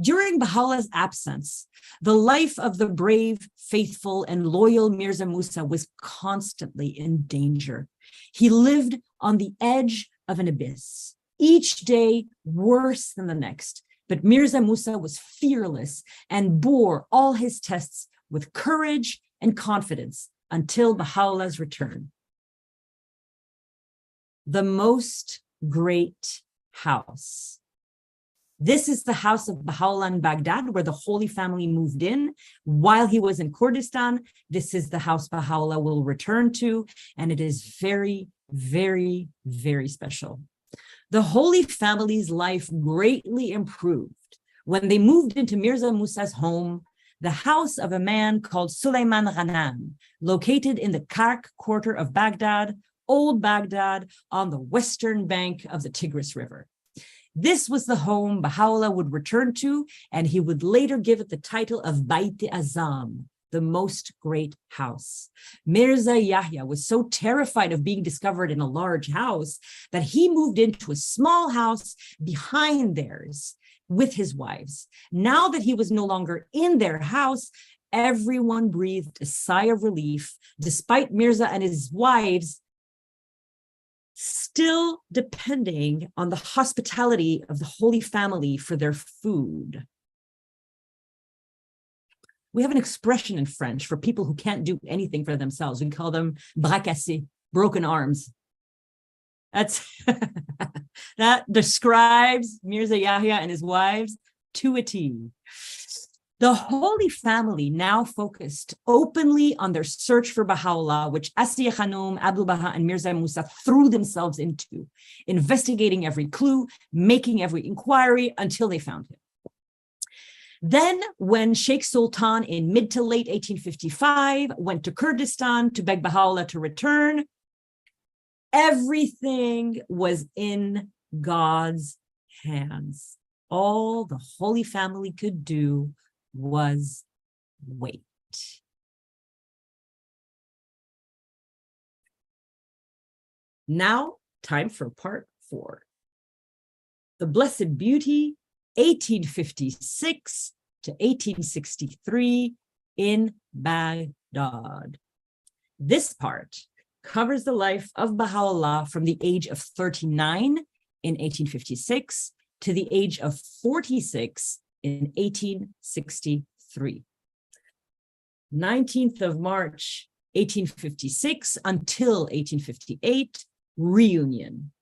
During Baha'u'llah's absence, the life of the brave, faithful, and loyal Mirza Musa was constantly in danger. He lived on the edge of an abyss, each day worse than the next. But Mirza Musa was fearless and bore all his tests with courage and confidence until Baha'u'llah's return. The most great house. This is the house of Bahá'u'lláh in Baghdad, where the Holy Family moved in while he was in Kurdistan. This is the house Baha'u'lláh will return to, and it is very, very, very special. The Holy Family's life greatly improved when they moved into Mirza Musa's home, the house of a man called Sulaiman Ghanam, located in the Kark quarter of Baghdad, Old Baghdad, on the western bank of the Tigris River. This was the home Baha'u'lláh would return to, and he would later give it the title of Bait-i-Azam, the most great house. Mirza Yahya was so terrified of being discovered in a large house that he moved into a small house behind theirs with his wives. Now that he was no longer in their house, everyone breathed a sigh of relief, despite Mirza and his wives still depending on the hospitality of the Holy Family for their food. We have an expression in French for people who can't do anything for themselves. We call them bras cassés, broken arms. That describes Mirza Yahya and his wives to a T. The Holy Family now focused openly on their search for Baha'u'lláh, which Asiya Khanum, Abdul Baha, and Mirza Musa threw themselves into, investigating every clue, making every inquiry until they found him. Then, when Sheikh Sultan in mid to late 1855 went to Kurdistan to beg Baha'u'lláh to return, everything was in God's hands. All the Holy Family could do was wait. Now, time for part 4. The Blessed Beauty, 1856 to 1863 in Baghdad. This part covers the life of Baha'u'lláh from the age of 39 in 1856 to the age of 46 in 1863. 19th of March, 1856 until 1858, reunion.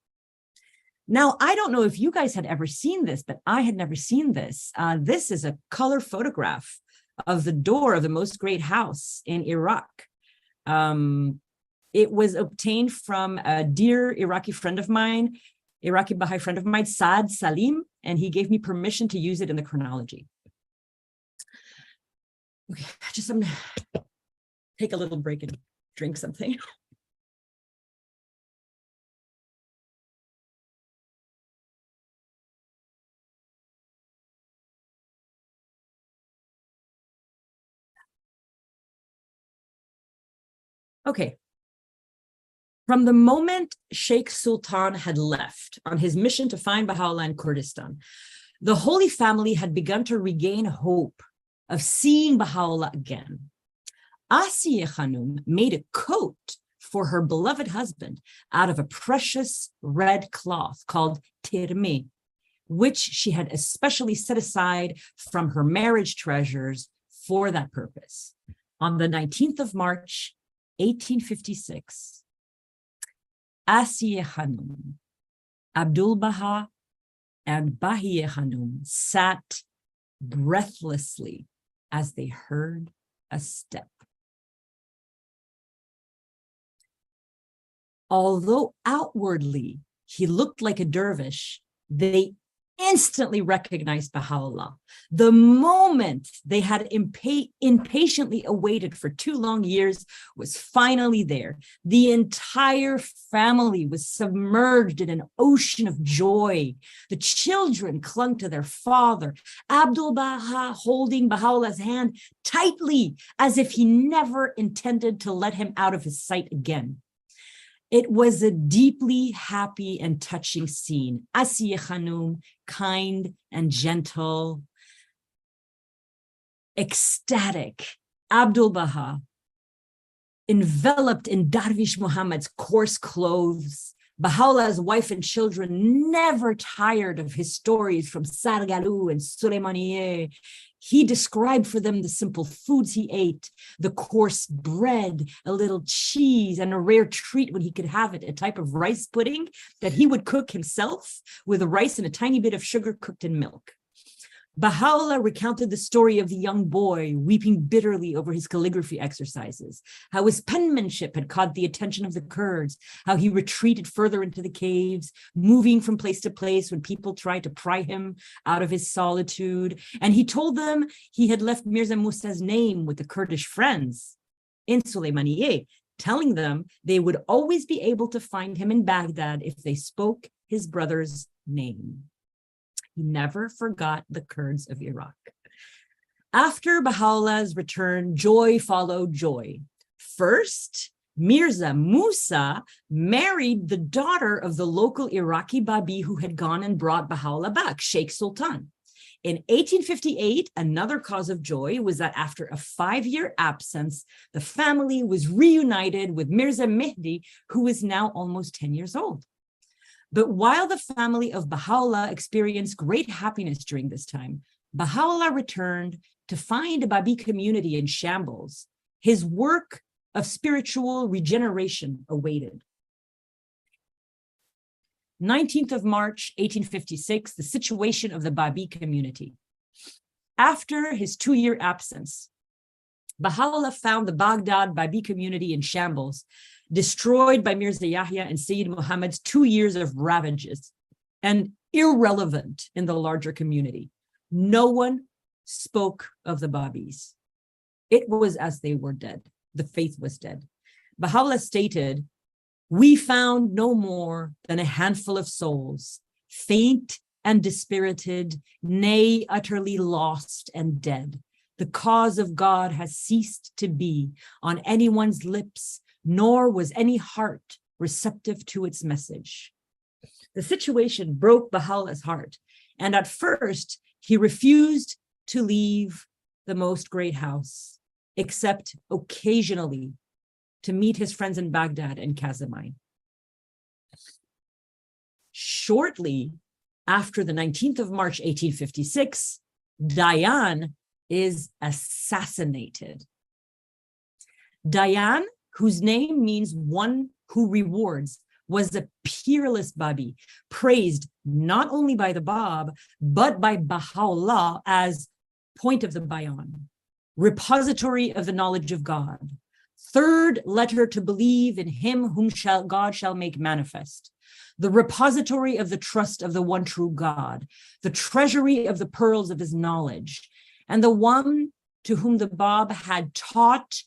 Now, I don't know if you guys had ever seen this, but I had never seen this. This is a color photograph of the door of the most great house in Iraq. It was obtained from a dear Iraqi friend of mine, Iraqi Baha'i friend of mine, Saad Salim, and he gave me permission to use it in the chronology. Okay, I'm gonna take a little break and drink something. Okay. From the moment Sheikh Sultan had left on his mission to find Baha'u'lláh in Kurdistan, the Holy Family had begun to regain hope of seeing Baha'u'lláh again. Asiya Khanum made a coat for her beloved husband out of a precious red cloth called tirmi, which she had especially set aside from her marriage treasures for that purpose. On the 19th of March, 1856, Asiya Khanum, Abdul Baha, and Bahiya Khanum sat breathlessly as they heard a step. Although outwardly he looked like a dervish, they instantly recognized Bahá'u'lláh. The moment they had impatiently awaited for 2 long years was finally there. The entire family was submerged in an ocean of joy. The children clung to their father, Abdul Baha holding Bahá'u'llah's hand tightly as if he never intended to let him out of his sight again. It was a deeply happy and touching scene. Asiye Khanum, kind and gentle, ecstatic. Abdul Baha, enveloped in Darvish Muhammad's coarse clothes. Baha'u'llah's wife and children never tired of his stories from Sargalu and Sulaimanier. He described for them the simple foods he ate, the coarse bread, a little cheese, and a rare treat when he could have it, a type of rice pudding that he would cook himself with rice and a tiny bit of sugar cooked in milk. Baha'u'lláh recounted the story of the young boy weeping bitterly over his calligraphy exercises, how his penmanship had caught the attention of the Kurds, how he retreated further into the caves, moving from place to place when people tried to pry him out of his solitude. And he told them he had left Mirza Musa's name with the Kurdish friends in Sulaimanier, telling them they would always be able to find him in Baghdad if they spoke his brother's name. He never forgot the Kurds of Iraq. After Baha'u'llah's return, joy followed joy. First, Mirza Musa married the daughter of the local Iraqi Babi who had gone and brought Baha'u'llah back, Sheikh Sultan. In 1858, another cause of joy was that after a 5-year absence, the family was reunited with Mirza Mehdi, who was now almost 10 years old. But while the family of Baha'u'lláh experienced great happiness during this time, Baha'u'lláh returned to find a Babi community in shambles. His work of spiritual regeneration awaited. 19th of March, 1856, the situation of the Babi community. After his 2-year absence, Baha'u'lláh found the Baghdad Babi community in shambles, destroyed by Mirza Yahya and Sayyid Muhammad's 2 years of ravages, and irrelevant in the larger community. No one spoke of the Babis. It was as they were dead. The faith was dead. Baha'u'lláh stated, "We found no more than a handful of souls, faint and dispirited, nay, utterly lost and dead. The cause of God has ceased to be on anyone's lips, nor was any heart receptive to its message." The situation broke Baha'u'llah's heart, and at first he refused to leave the most great house, except occasionally to meet his friends in Baghdad and Kazimine. Shortly after the 19th of March, 1856, Dayan is assassinated. Dayan, whose name means one who rewards, was a peerless Babi, praised not only by the Bab, but by Baha'u'lláh as point of the Bayan, repository of the knowledge of God, third letter to believe in him whom God shall make manifest, the repository of the trust of the one true God, the treasury of the pearls of his knowledge, and the one to whom the Bab had taught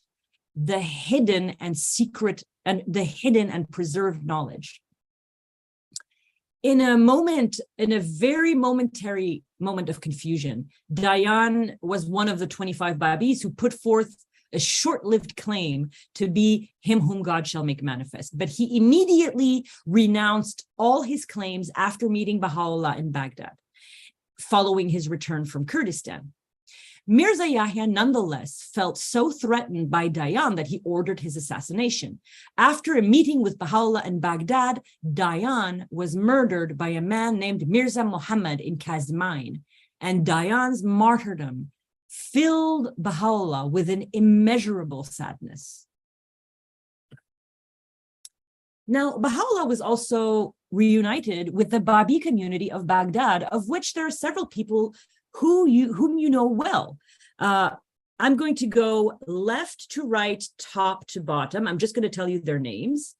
the hidden and secret and the hidden and preserved knowledge. In a very momentary moment of confusion, Dayan was one of the 25 Babis who put forth a short-lived claim to be him whom God shall make manifest. But he immediately renounced all his claims after meeting Baha'u'lláh in Baghdad, following his return from Kurdistan. Mirza Yahya nonetheless felt so threatened by Dayan that he ordered his assassination. After a meeting with Baha'u'lláh in Baghdad, Dayan was murdered by a man named Mirza Muhammad in Kazmine, and Dayan's martyrdom filled Baha'u'lláh with an immeasurable sadness. Now, Baha'u'lláh was also reunited with the Babi community of Baghdad, of which there are several people whom you know well. I'm going to go left to right, top to bottom. I'm just going to tell you their names.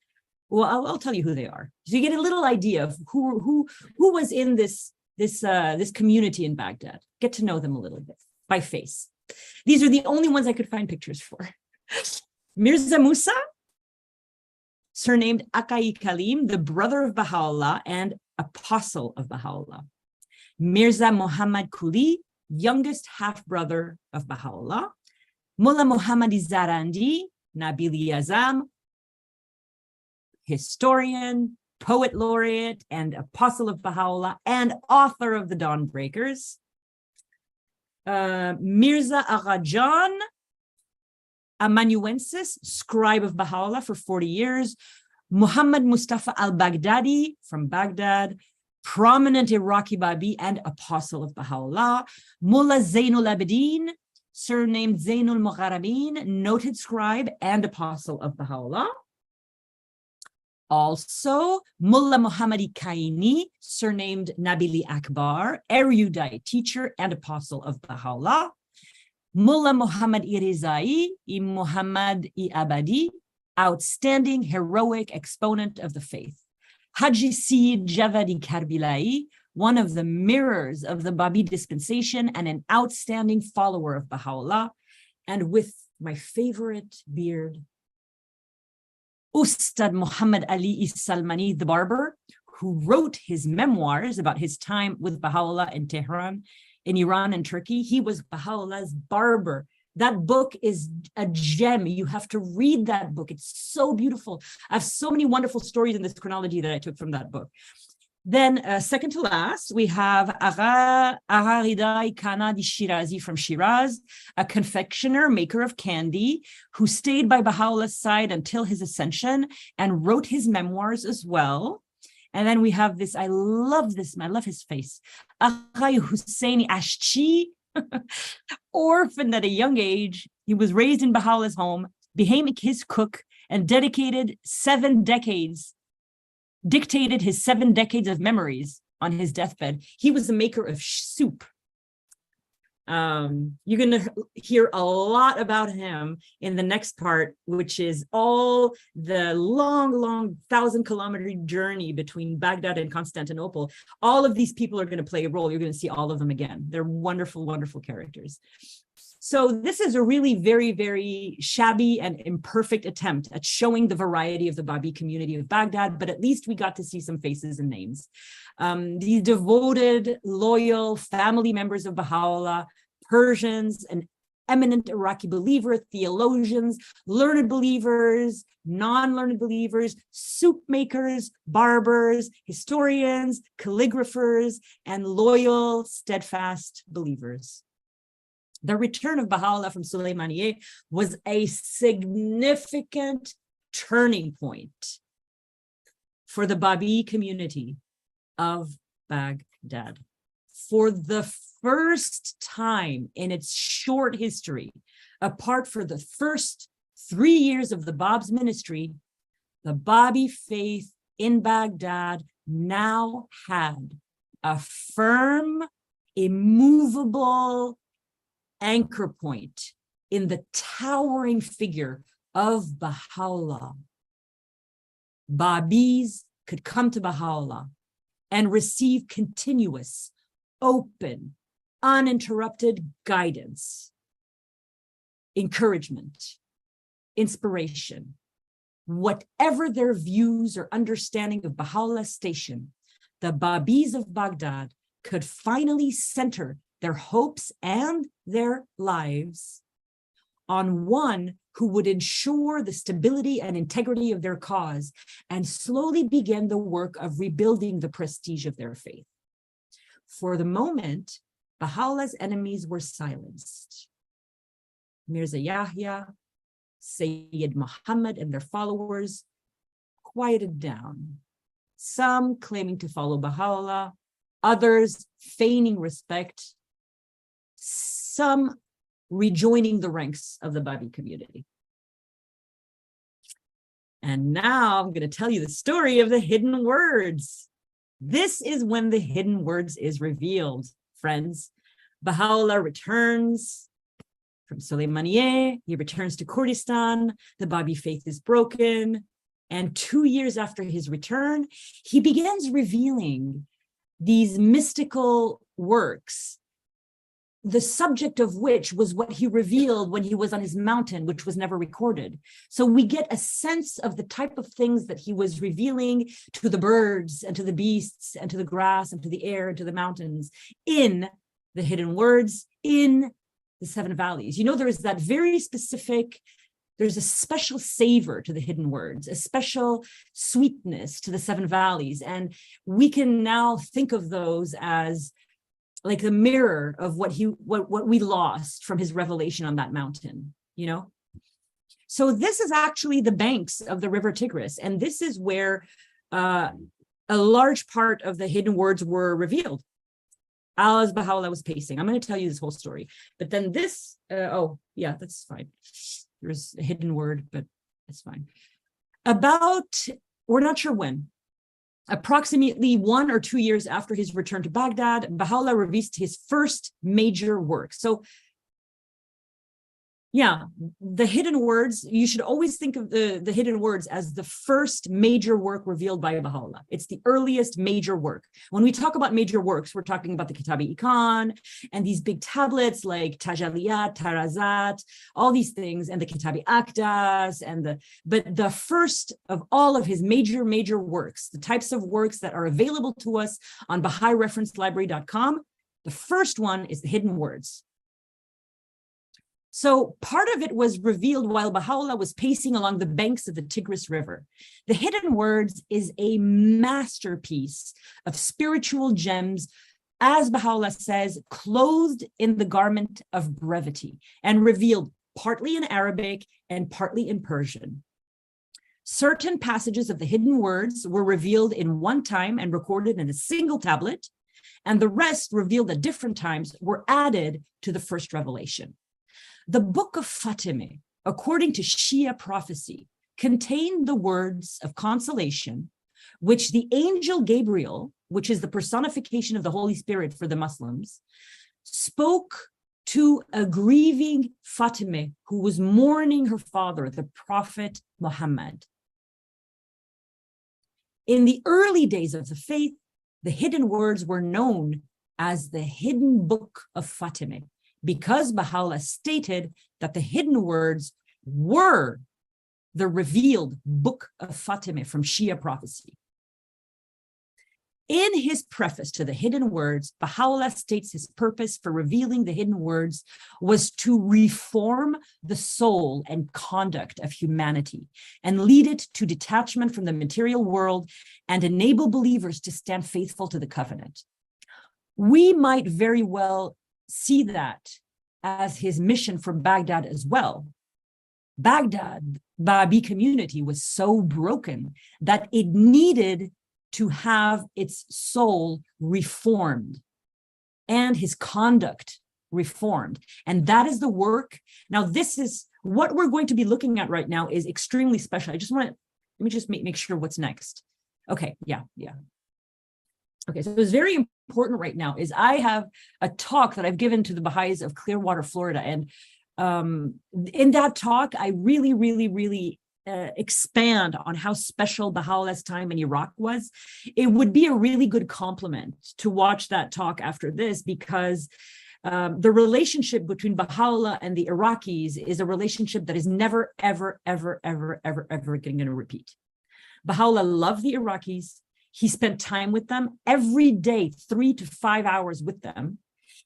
Well, I'll tell you who they are, so you get a little idea of who was in this this community in Baghdad. Get to know them a little bit by face. These are the only ones I could find pictures for. Mirza Musa, surnamed Akai Kalim, the brother of Baha'u'lláh and apostle of Baha'u'lláh. Mirza Muhammad Kuli, youngest half-brother of Baha'u'lláh. Mullah Muhammad Zarandi, Nabili Azam, historian, poet laureate, and apostle of Baha'u'lláh, and author of the Dawnbreakers. Mirza Aghajan, amanuensis, scribe of Baha'u'lláh for 40 years. Muhammad Mustafa al-Baghdadi from Baghdad, prominent Iraqi Babi and apostle of Baha'u'lláh. Mullah Zainul Abidin, surnamed Zainul Mugharabin, noted scribe and apostle of Baha'u'lláh. Also, Mullah Muhammadi Kaini, surnamed Nabili Akbar, erudite teacher and apostle of Baha'u'lláh. Mullah Muhammad Irizai, Muhammad Abadi, outstanding heroic exponent of the faith. Haji Sayyid Javadi Karbilai, one of the mirrors of the Babi dispensation and an outstanding follower of Baha'u'lláh. And with my favorite beard, Ustad Muhammad Ali Salmani, the barber, who wrote his memoirs about his time with Baha'u'lláh in Tehran, in Iran and Turkey. He was Baha'u'llah's barber. That book is a gem. You have to read that book. It's so beautiful. I have so many wonderful stories in this chronology that I took from that book. Then second to last, we have Agha Ridai Kanadi Shirazi from Shiraz, a confectioner, maker of candy, who stayed by Baha'u'llah's side until his ascension and wrote his memoirs as well. And then we have this, I love his face, Agha Husseini Ashchi, orphaned at a young age. He was raised in Baha'u'llah's home, became his cook, and dictated his 7 decades of memories on his deathbed. He was a maker of soup. You're going to hear a lot about him in the next part, which is all the long 1,000-kilometer journey between Baghdad and Constantinople. All of these people are going to play a role. You're going to see all of them again. They're wonderful, wonderful characters. So this is a really very, very shabby and imperfect attempt at showing the variety of the Babi community of Baghdad, but at least we got to see some faces and names. These devoted, loyal family members of Baha'u'lláh, Persians, an eminent Iraqi believer, theologians, learned believers, non-learned believers, soup makers, barbers, historians, calligraphers, and loyal, steadfast believers. The return of Baha'u'lláh from Sulaimanier was a significant turning point for the Babi community of Baghdad. For the first time in its short history, apart from the first 3 years of the Bab's ministry, the Babi faith in Baghdad now had a firm, immovable anchor point in the towering figure of Baha'u'lláh. Babis could come to Baha'u'lláh and receive continuous, open, uninterrupted guidance, encouragement, inspiration. Whatever their views or understanding of Baha'u'llah's station, the Babis of Baghdad could finally center their hopes and their lives on one who would ensure the stability and integrity of their cause and slowly begin the work of rebuilding the prestige of their faith. For the moment, Baha'u'llah's enemies were silenced. Mirza Yahya, Sayyid Muhammad, and their followers quieted down, some claiming to follow Baha'u'lláh, others feigning respect, some rejoining the ranks of the Babi community. And now I'm going to tell you the story of the hidden words. This is when the hidden words is revealed, friends. Baha'u'lláh returns from Sulaimanier. He returns to Kurdistan. The Babi faith is broken. And 2 years after his return, he begins revealing these mystical works, the subject of which was what he revealed when he was on his mountain, which was never recorded. So we get a sense of the type of things that he was revealing to the birds and to the beasts and to the grass and to the air and to the mountains in the hidden words, in the seven valleys. You know, there is that very specific, there's a special savor to the hidden words, a special sweetness to the seven valleys. And we can now think of those as like the mirror of what we lost from his revelation on that mountain, you know? So this is actually the banks of the river Tigris. And this is where a large part of the hidden words were revealed as Baha'u'lláh was pacing. I'm going to tell you this whole story, but then this, oh yeah, that's fine. There's a hidden word, but it's fine. We're not sure when, approximately 1 or 2 years after his return to Baghdad, Baha'u'lláh released his first major work. So yeah, the hidden words, you should always think of the hidden words as the first major work revealed by Baha'u'lláh. It's the earliest major work. When we talk about major works, we're talking about the Kitab-i-Ikan and these big tablets like Tajalliyat, Tarazat, all these things, and the Kitab-i-Aqdas, but the first of all of his major works, the types of works that are available to us on BahaiReferenceLibrary.com, the first one is the hidden words. So part of it was revealed while Baha'u'lláh was pacing along the banks of the Tigris River. The hidden words is a masterpiece of spiritual gems, as Baha'u'lláh says, clothed in the garment of brevity and revealed partly in Arabic and partly in Persian. Certain passages of the hidden words were revealed in one time and recorded in a single tablet, and the rest, revealed at different times, were added to the first revelation. The book of Fatimah, according to Shia prophecy, contained the words of consolation, which the angel Gabriel, which is the personification of the Holy Spirit for the Muslims, spoke to a grieving Fatimah who was mourning her father, the Prophet Muhammad. In the early days of the faith, the hidden words were known as the hidden book of Fatimah, because Baha'u'lláh stated that the hidden words were the revealed book of Fatimah from Shia prophecy. In his preface to the hidden words, Baha'u'lláh states his purpose for revealing the hidden words was to reform the soul and conduct of humanity and lead it to detachment from the material world and enable believers to stand faithful to the covenant. We might very well see that as his mission from Baghdad as well. Baghdad, Babi community, was so broken that it needed to have its soul reformed and his conduct reformed. And that is the work. Now, this is what we're going to be looking at right now is extremely special. Let me just make sure what's next. Okay, yeah. Okay, so it's very important right now is I have a talk that I've given to the Baha'is of Clearwater, Florida. And in that talk, I really expand on how special Baha'u'llah's time in Iraq was. It would be a really good compliment to watch that talk after this, because the relationship between Baha'u'llah and the Iraqis is a relationship that is never, ever going to repeat. Baha'u'llah loved the Iraqis. He spent time with them every day, 3 to 5 hours with them.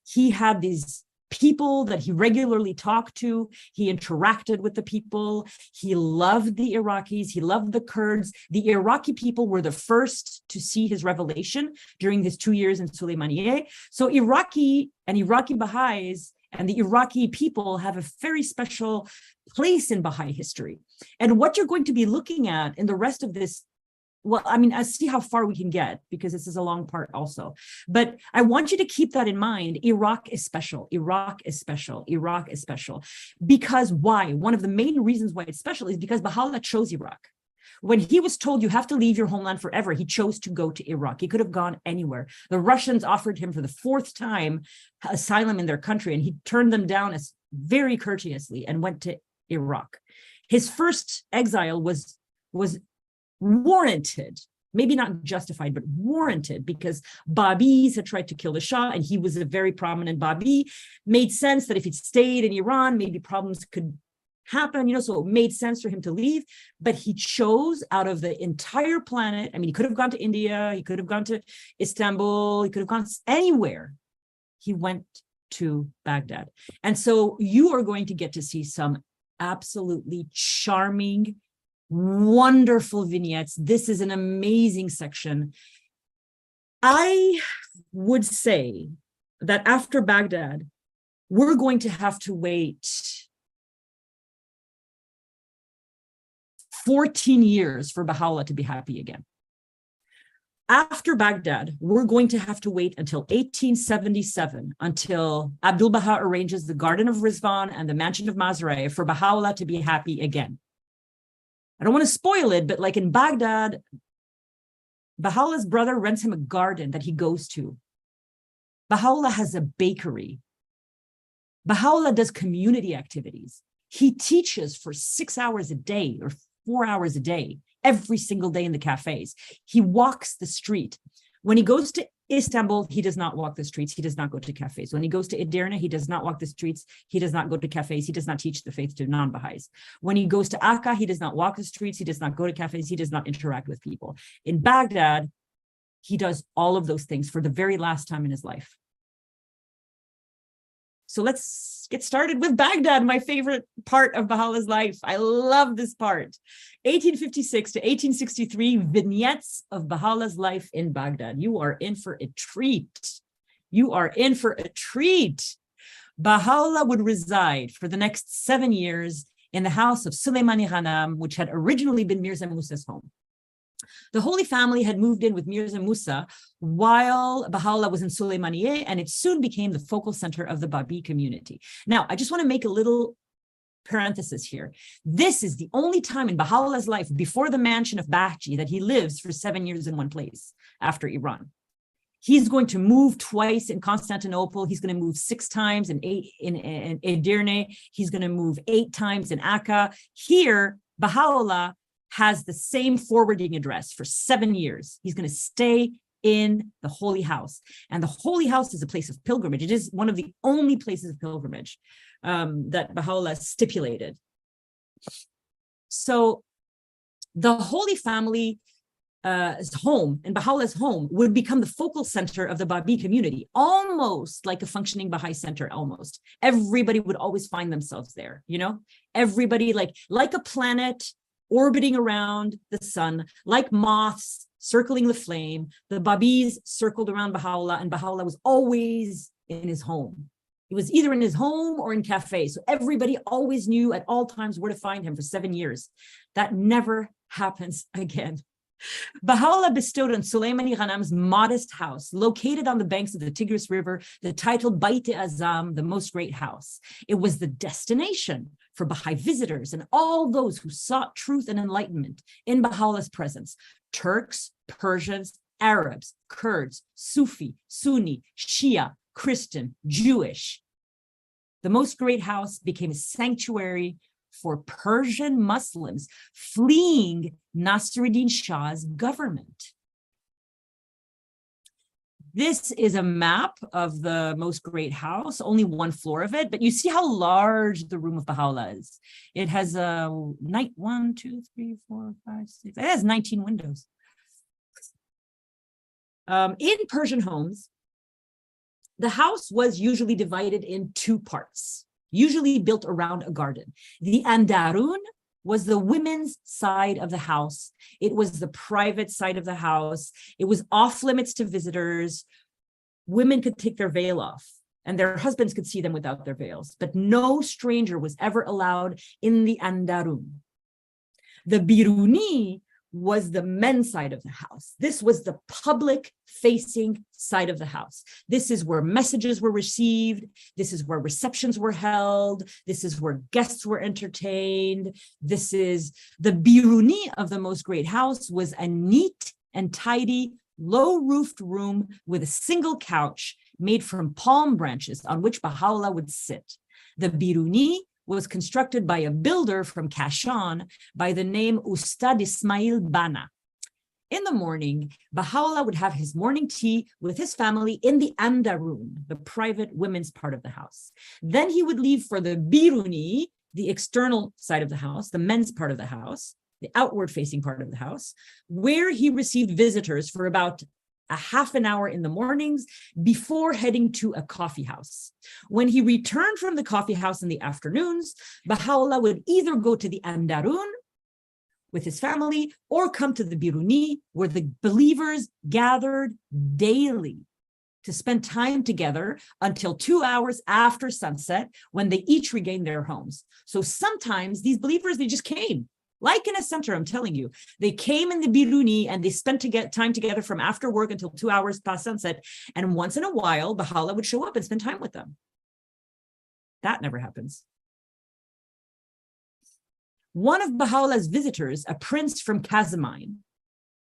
He had these people that he regularly talked to. He interacted with the people. He loved the Iraqis. He loved the Kurds. The Iraqi people were the first to see his revelation during his 2 years in Sulaimanier. So Iraqi Baha'is and the Iraqi people have a very special place in Baha'i history. And what you're going to be looking at in the rest of this, well, I mean, I see how far we can get, because this is a long part also. But I want you to keep that in mind. Iraq is special. Iraq is special. Iraq is special. Because why? One of the main reasons why it's special is because Baha'u'llah chose Iraq. When he was told you have to leave your homeland forever, he chose to go to Iraq. He could have gone anywhere. The Russians offered him for the 4th time asylum in their country, and he turned them down as very courteously and went to Iraq. His first exile was warranted maybe not justified, but warranted, because Babis had tried to kill the Shah, and he was a very prominent Babi. Made sense that if he stayed in Iran, maybe problems could happen, so it made sense for him to leave. But he chose out of the entire planet. I mean, he could have gone to India, he could have gone to Istanbul, he could have gone anywhere. He went to Baghdad. And so you are going to get to see some absolutely charming, wonderful vignettes. This is an amazing section. I would say that after Baghdad, we're going to have to wait 14 years for Bahá'u'lláh to be happy again. After Baghdad, we're going to have to wait until 1877, until Abdul Baha arranges the Garden of Rizwan and the Mansion of Mazareh for Bahá'u'lláh to be happy again. I don't want to spoil it, but like in Baghdad, Baha'u'llah's brother rents him a garden that he goes to. Bahá'u'lláh has a bakery. Bahá'u'lláh does community activities. He teaches for 6 hours a day or 4 hours a day, every single day in the cafes. He walks the street. When he goes to Istanbul, he does not walk the streets. He does not go to cafes. When he goes to Edirne, he does not walk the streets. He does not go to cafes. He does not teach the faith to non-Baha'is. When he goes to Akka, he does not walk the streets. He does not go to cafes. He does not interact with people. In Baghdad, he does all of those things for the very last time in his life. So let's get started with Baghdad, my favorite part of Baha'u'llah's life. I love this part. 1856 to 1863, vignettes of Baha'u'llah's life in Baghdad. You are in for a treat. You are in for a treat. Baha'u'lláh would reside for the next 7 years in the house of Sulaimanier, which had originally been Mirza Musa's home. The Holy Family had moved in with Mirza Musa while Baha'u'lláh was in Sulaimanier, and it soon became the focal center of the Babi community. Now, I just want to make a little parenthesis here. This is the only time in Baha'u'llah's life before the mansion of Bahji that he lives for 7 years in one place after Iran. He's going to move twice in Constantinople. He's going to move 6 times in Edirne. He's going to move 8 times in Akka. Here, Baha'u'lláh has the same forwarding address for 7 years. He's going to stay in the Holy House. And the Holy House is a place of pilgrimage. It is one of the only places of pilgrimage that Baha'u'lláh stipulated. So the Holy Family home and Baha'u'llah's home would become the focal center of the Babi community, almost like a functioning Baha'i center, almost. Everybody would always find themselves there, Everybody like a planet orbiting around the sun, like moths circling the flame. The Babis circled around Baha'u'lláh, and Baha'u'lláh was always in his home. He was either in his home or in cafes. So everybody always knew at all times where to find him for 7 years. That never happens again. Baha'u'lláh bestowed on Sulaimani Ghanam's modest house, located on the banks of the Tigris River, the title Bait-e-Azam, the most great house. It was the destination for Baha'i visitors and all those who sought truth and enlightenment in Baha'u'llah's presence. Turks, Persians, Arabs, Kurds, Sufi, Sunni, Shia, Christian, Jewish. The most great house became a sanctuary for Persian Muslims fleeing Nasruddin Shah's government. This is a map of the most great house, only 1 floor of it, but you see how large the room of Baha'u'lláh is. It has a 1, 2, 3, 4, 5, 6. It has 19 windows. In Persian homes, the house was usually divided in 2 parts, usually built around a garden. The Andarun was the women's side of the house. It was the private side of the house. It was off limits to visitors. Women could take their veil off, and their husbands could see them without their veils, but no stranger was ever allowed in the Andarun. The Biruni was the men's side of the house. This was the public facing side of the house. This is where messages were received. This is where receptions were held. This is where guests were entertained. This is the Biruni of the most great house was a neat and tidy, low-roofed room with a single couch made from palm branches on which Baha'u'lláh would sit. The Biruni was constructed by a builder from Kashan by the name Ustad Ismail Bana. In the morning, Baha'u'lláh would have his morning tea with his family in the Andarun, the private women's part of the house. Then he would leave for the Biruni, the external side of the house, the men's part of the house, the outward facing part of the house, where he received visitors for about a half an hour in the mornings before heading to a coffee house. When he returned from the coffee house in the afternoons, Baha'u'lláh would either go to the Andarun with his family or come to the Biruni, where the believers gathered daily to spend time together until 2 hours after sunset, when they each regained their homes. So sometimes these believers, they just came. Like in a center, I'm telling you, they came in the Biruni and they spent time together from after work until 2 hours past sunset. And once in a while, Baha'u'lláh would show up and spend time with them. That never happens. One of Baha'u'llah's visitors, a prince from Kazimine,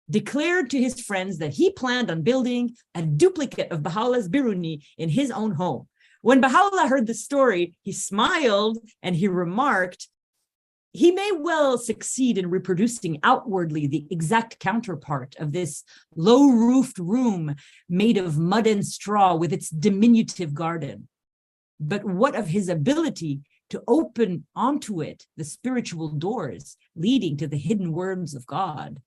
declared to his friends that he planned on building a duplicate of Baha'u'llah's Biruni in his own home. When Baha'u'lláh heard the story, he smiled and he remarked, he may well succeed in reproducing outwardly the exact counterpart of this low-roofed room made of mud and straw with its diminutive garden. But what of his ability to open onto it the spiritual doors leading to the hidden words of God?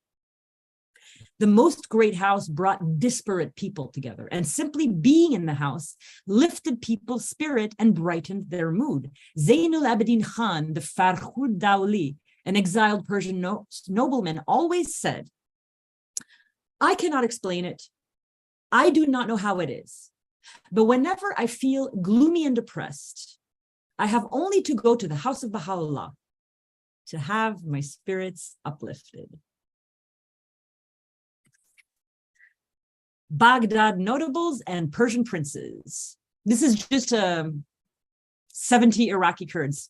The most great house brought disparate people together, and simply being in the house lifted people's spirit and brightened their mood. Zainul Abidin Khan, the Farkhud Dawli, an exiled Persian nobleman, always said, I cannot explain it. I do not know how it is. But whenever I feel gloomy and depressed, I have only to go to the house of Baha'u'lláh to have my spirits uplifted. Baghdad notables and Persian princes. This is just 70 Iraqi Kurds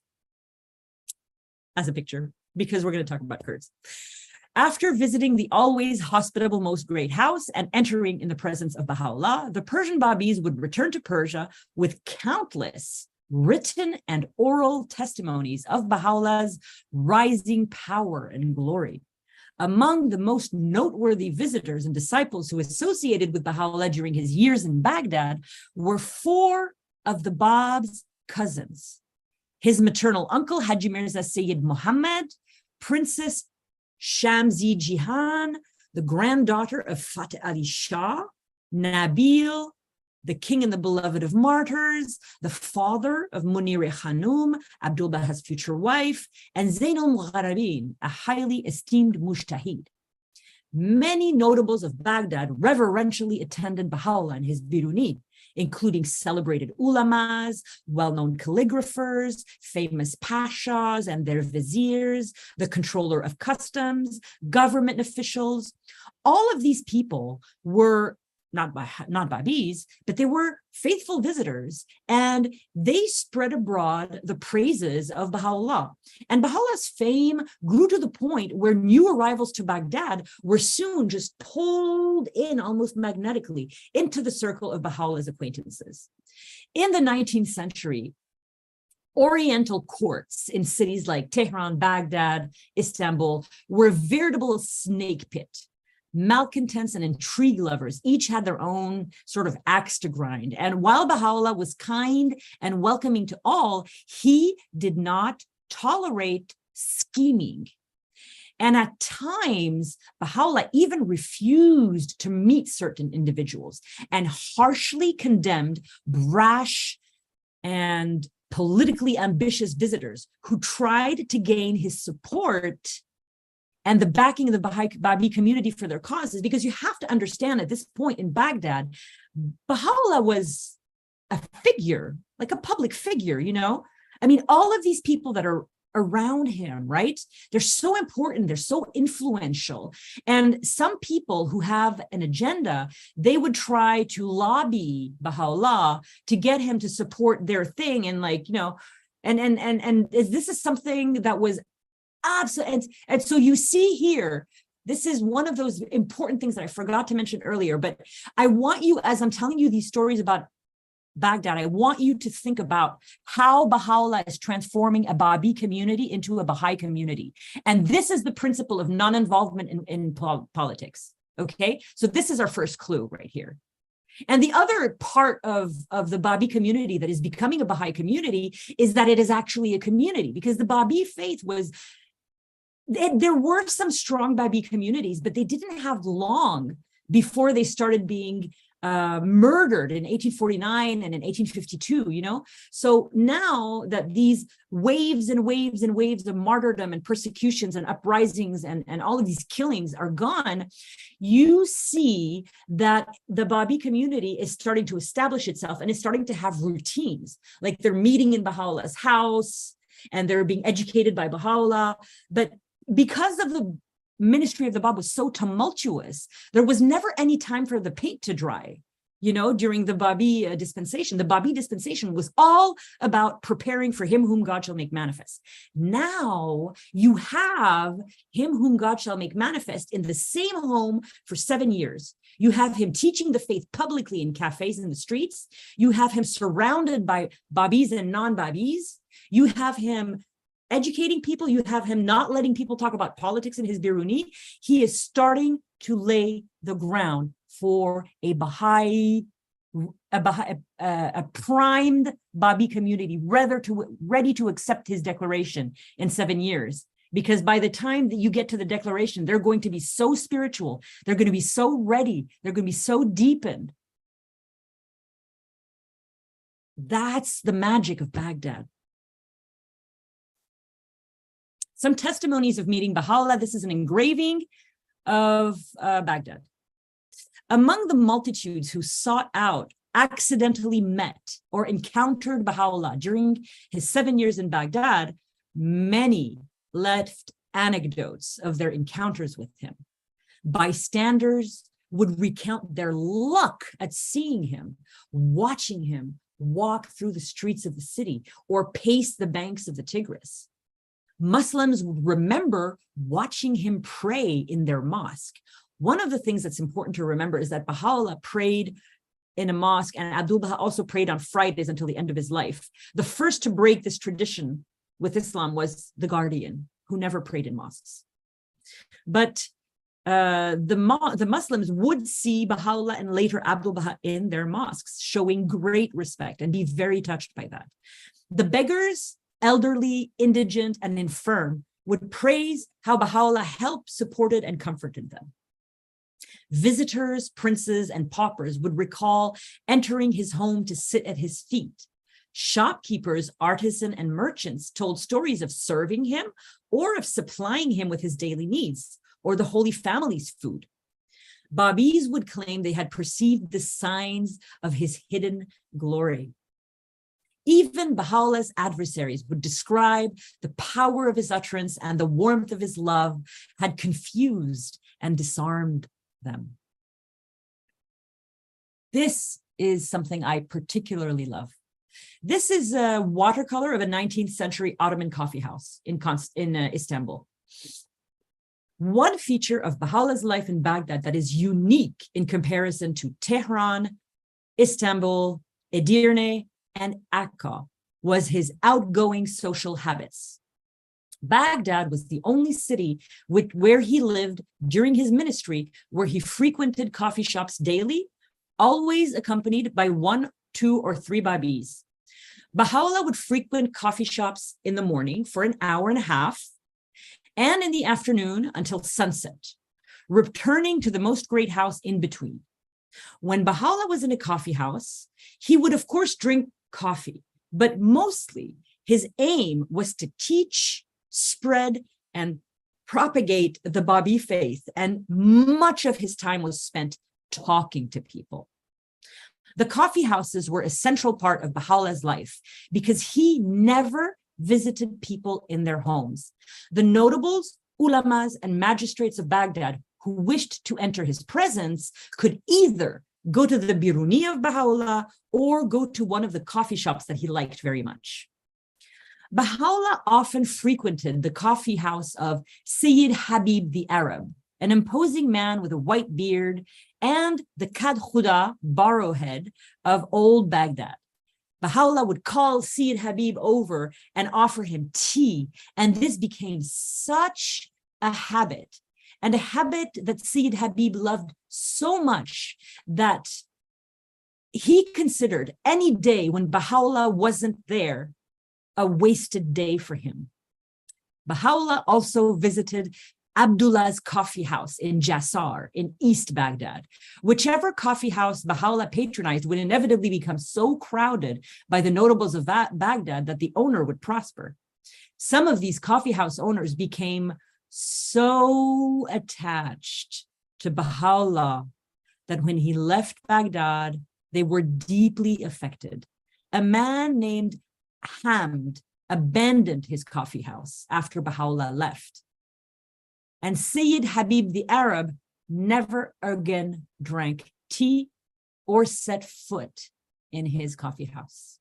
as a picture, because we're going to talk about Kurds. After visiting the always hospitable Most Great House and entering in the presence of Baha'u'lláh, the Persian Babis would return to Persia with countless written and oral testimonies of Baha'u'llah's rising power and glory. Among the most noteworthy visitors and disciples who associated with Baha'u'lláh during his years in Baghdad were 4 of the Bab's cousins: his maternal uncle, Haji Mirza Sayyid Muhammad, Princess Shamsi Jihan, the granddaughter of Fateh Ali Shah, Nabil, the king and the beloved of martyrs, the father of Munir Khanum, Abdul Baha's future wife, and Zainul Mugharrabin, a highly esteemed mujtahid. Many notables of Baghdad reverentially attended Baha'u'lláh and his Biruni, including celebrated ulamas, well-known calligraphers, famous pashas and their viziers, the controller of customs, government officials. All of these people were not Babis, but they were faithful visitors, and they spread abroad the praises of Baha'u'lláh. And Baha'u'llah's fame grew to the point where new arrivals to Baghdad were soon just pulled in almost magnetically into the circle of Baha'u'llah's acquaintances. In the 19th century, Oriental courts in cities like Tehran, Baghdad, Istanbul were a veritable snake pit. Malcontents and intrigue lovers each had their own sort of axe to grind. And while Baha'u'lláh was kind and welcoming to all, he did not tolerate scheming. And at times, Baha'u'lláh even refused to meet certain individuals and harshly condemned brash and politically ambitious visitors who tried to gain his support and the backing of the Babi community for their causes, because you have to understand at this point in Baghdad, Baha'u'lláh was a figure, like a public figure, you know? I mean, all of these people that are around him, right? They're so important, they're so influential. And some people who have an agenda, they would try to lobby Baha'u'lláh to get him to support their thing. And like, you know, and this is something that was absolutely, and so you see here, this is one of those important things that I forgot to mention earlier, but I want you, as I'm telling you these stories about Baghdad, I want you to think about how Baha'u'lláh is transforming a Babi community into a Baha'i community. And this is the principle of non-involvement in politics. Okay, so this is our first clue right here. And the other part of the Babi community that is becoming a Baha'i community is that it is actually a community, because the Babi faith was, there were some strong Babi communities, but they didn't have long before they started being murdered in 1849 and in 1852, you know? So now that these waves and waves and waves of martyrdom and persecutions and uprisings and all of these killings are gone, you see that the Babi community is starting to establish itself and is starting to have routines. Like they're meeting in Baha'u'llah's house and they're being educated by Bahá'u'lláh. But because of the ministry of the Bab was so tumultuous, there was never any time for the paint to dry. You know, during the Babi dispensation, the Babi dispensation was all about preparing for him whom God shall make manifest. Now you have him whom God shall make manifest in the same home for 7 years. You have him teaching the faith publicly in cafes in the streets. You have him surrounded by Babis and non-Babis. You have him educating people. You have him not letting people talk about politics in his Biruni. He is starting to lay the ground for a Baha'i, a primed Babi community, ready to accept his declaration in 7 years. Because by the time that you get to the declaration, they're going to be so spiritual. They're going to be so ready. They're going to be so deepened. That's the magic of Baghdad. Some testimonies of meeting Baha'u'lláh. This is an engraving of Baghdad. Among the multitudes who sought out, accidentally met, or encountered Baha'u'lláh during his 7 years in Baghdad, many left anecdotes of their encounters with him. Bystanders would recount their luck at seeing him, watching him walk through the streets of the city or pace the banks of the Tigris. Muslims would remember watching him pray in their mosque. One of the things that's important to remember is that Baha'u'lláh prayed in a mosque, and Abdul Baha also prayed on Fridays until the end of his life. The first to break this tradition with Islam was the Guardian, who never prayed in mosques. But the Muslims would see Baha'u'lláh and later Abdul Baha in their mosques, showing great respect and be very touched by that. The beggars, elderly, indigent, and infirm would praise how Baha'u'lláh helped, supported, and comforted them. Visitors, princes, and paupers would recall entering his home to sit at his feet. Shopkeepers, artisans, and merchants told stories of serving him or of supplying him with his daily needs or the Holy Family's food. Babis would claim they had perceived the signs of his hidden glory. Even Baha'u'llah's adversaries would describe the power of his utterance and the warmth of his love had confused and disarmed them. This is something I particularly love. This is a watercolor of a 19th century Ottoman coffee house in Istanbul. One feature of Baha'u'llah's life in Baghdad that is unique in comparison to Tehran, Istanbul, Edirne, and Akka was his outgoing social habits. Baghdad was the only city where he lived during his ministry where he frequented coffee shops daily, always accompanied by 1, 2, or 3 Babis. Baha'u'lláh would frequent coffee shops in the morning for an hour and a half and in the afternoon until sunset, returning to the most great house in between. When Baha'u'lláh was in a coffee house, he would of course drink coffee, but mostly his aim was to teach, spread, and propagate the Babi faith, and much of his time was spent talking to people. The coffee houses were a central part of Baha'u'llah's life because he never visited people in their homes. The notables, ulamas, and magistrates of Baghdad who wished to enter his presence could either go to the Biruni of Baha'u'lláh or go to one of the coffee shops that he liked very much. Baha'u'lláh often frequented the coffee house of Sayyid Habib the Arab, an imposing man with a white beard, and the Kad Khuda, barrowhead of old Baghdad. Baha'u'lláh would call Sayyid Habib over and offer him tea, and this became such a habit and a habit that Sayyid Habib loved so much that he considered any day when Bahá'u'lláh wasn't there a wasted day for him. Bahá'u'lláh also visited Abdullah's coffee house in Jassar in East Baghdad. Whichever coffee house Bahá'u'lláh patronized would inevitably become so crowded by the notables of Baghdad that the owner would prosper. Some of these coffee house owners became so attached to Bahá'u'lláh that when he left Baghdad, they were deeply affected. A man named Hamd abandoned his coffee house after Bahá'u'lláh left. And Sayyid Habib the Arab never again drank tea or set foot in his coffee house.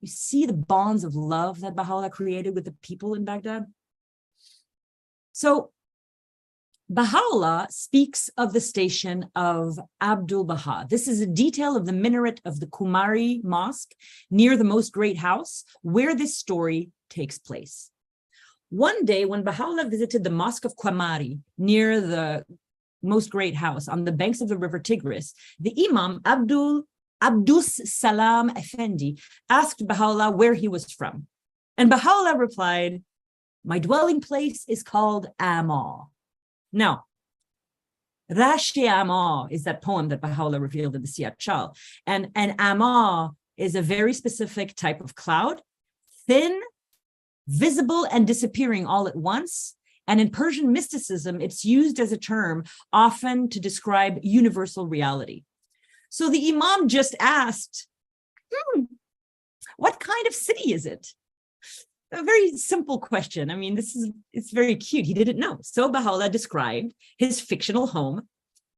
You see the bonds of love that Bahá'u'lláh created with the people in Baghdad? So Bahá'u'lláh speaks of the station of Abdul Baha. This is a detail of the minaret of the Kumari Mosque near the Most Great House, where this story takes place. One day, when Bahá'u'lláh visited the Mosque of Kumari near the Most Great House on the banks of the river Tigris, the Imam Abdus Salam Effendi asked Bahá'u'lláh where he was from. And Bahá'u'lláh replied, "My dwelling place is called Amma." Now, Rashi Amma is that poem that Bahá'u'lláh revealed in the Siyat Chal. And Amma is a very specific type of cloud, thin, visible, and disappearing all at once. And in Persian mysticism, it's used as a term often to describe universal reality. So the Imam just asked, what kind of city is it? A very simple question. I mean, it's very cute. He didn't know. So Bahá'u'lláh described his fictional home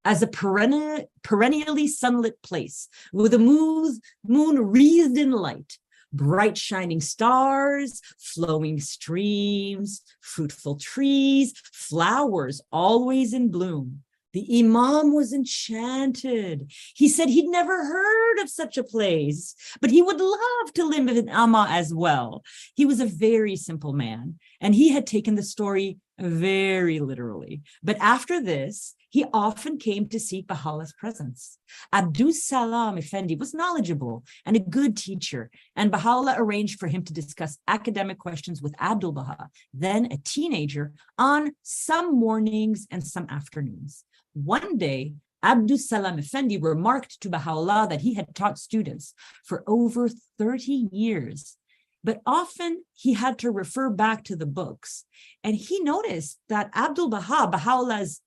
as a perennially sunlit place with a moon wreathed in light, bright shining stars, flowing streams, fruitful trees, flowers always in bloom. The Imam was enchanted. He said he'd never heard of such a place, but he would love to live in Amma as well. He was a very simple man, and he had taken the story very literally. But after this, he often came to seek Baha'u'llah's presence. Abdus Salam Effendi was knowledgeable and a good teacher, and Baha'u'lláh arranged for him to discuss academic questions with Abdul Baha, then a teenager, on some mornings and some afternoons. One day, Abdus Salam Effendi remarked to Baha'u'lláh that he had taught students for over 30 years, but often he had to refer back to the books. And he noticed that Abdul Baha, Baha'u'llah's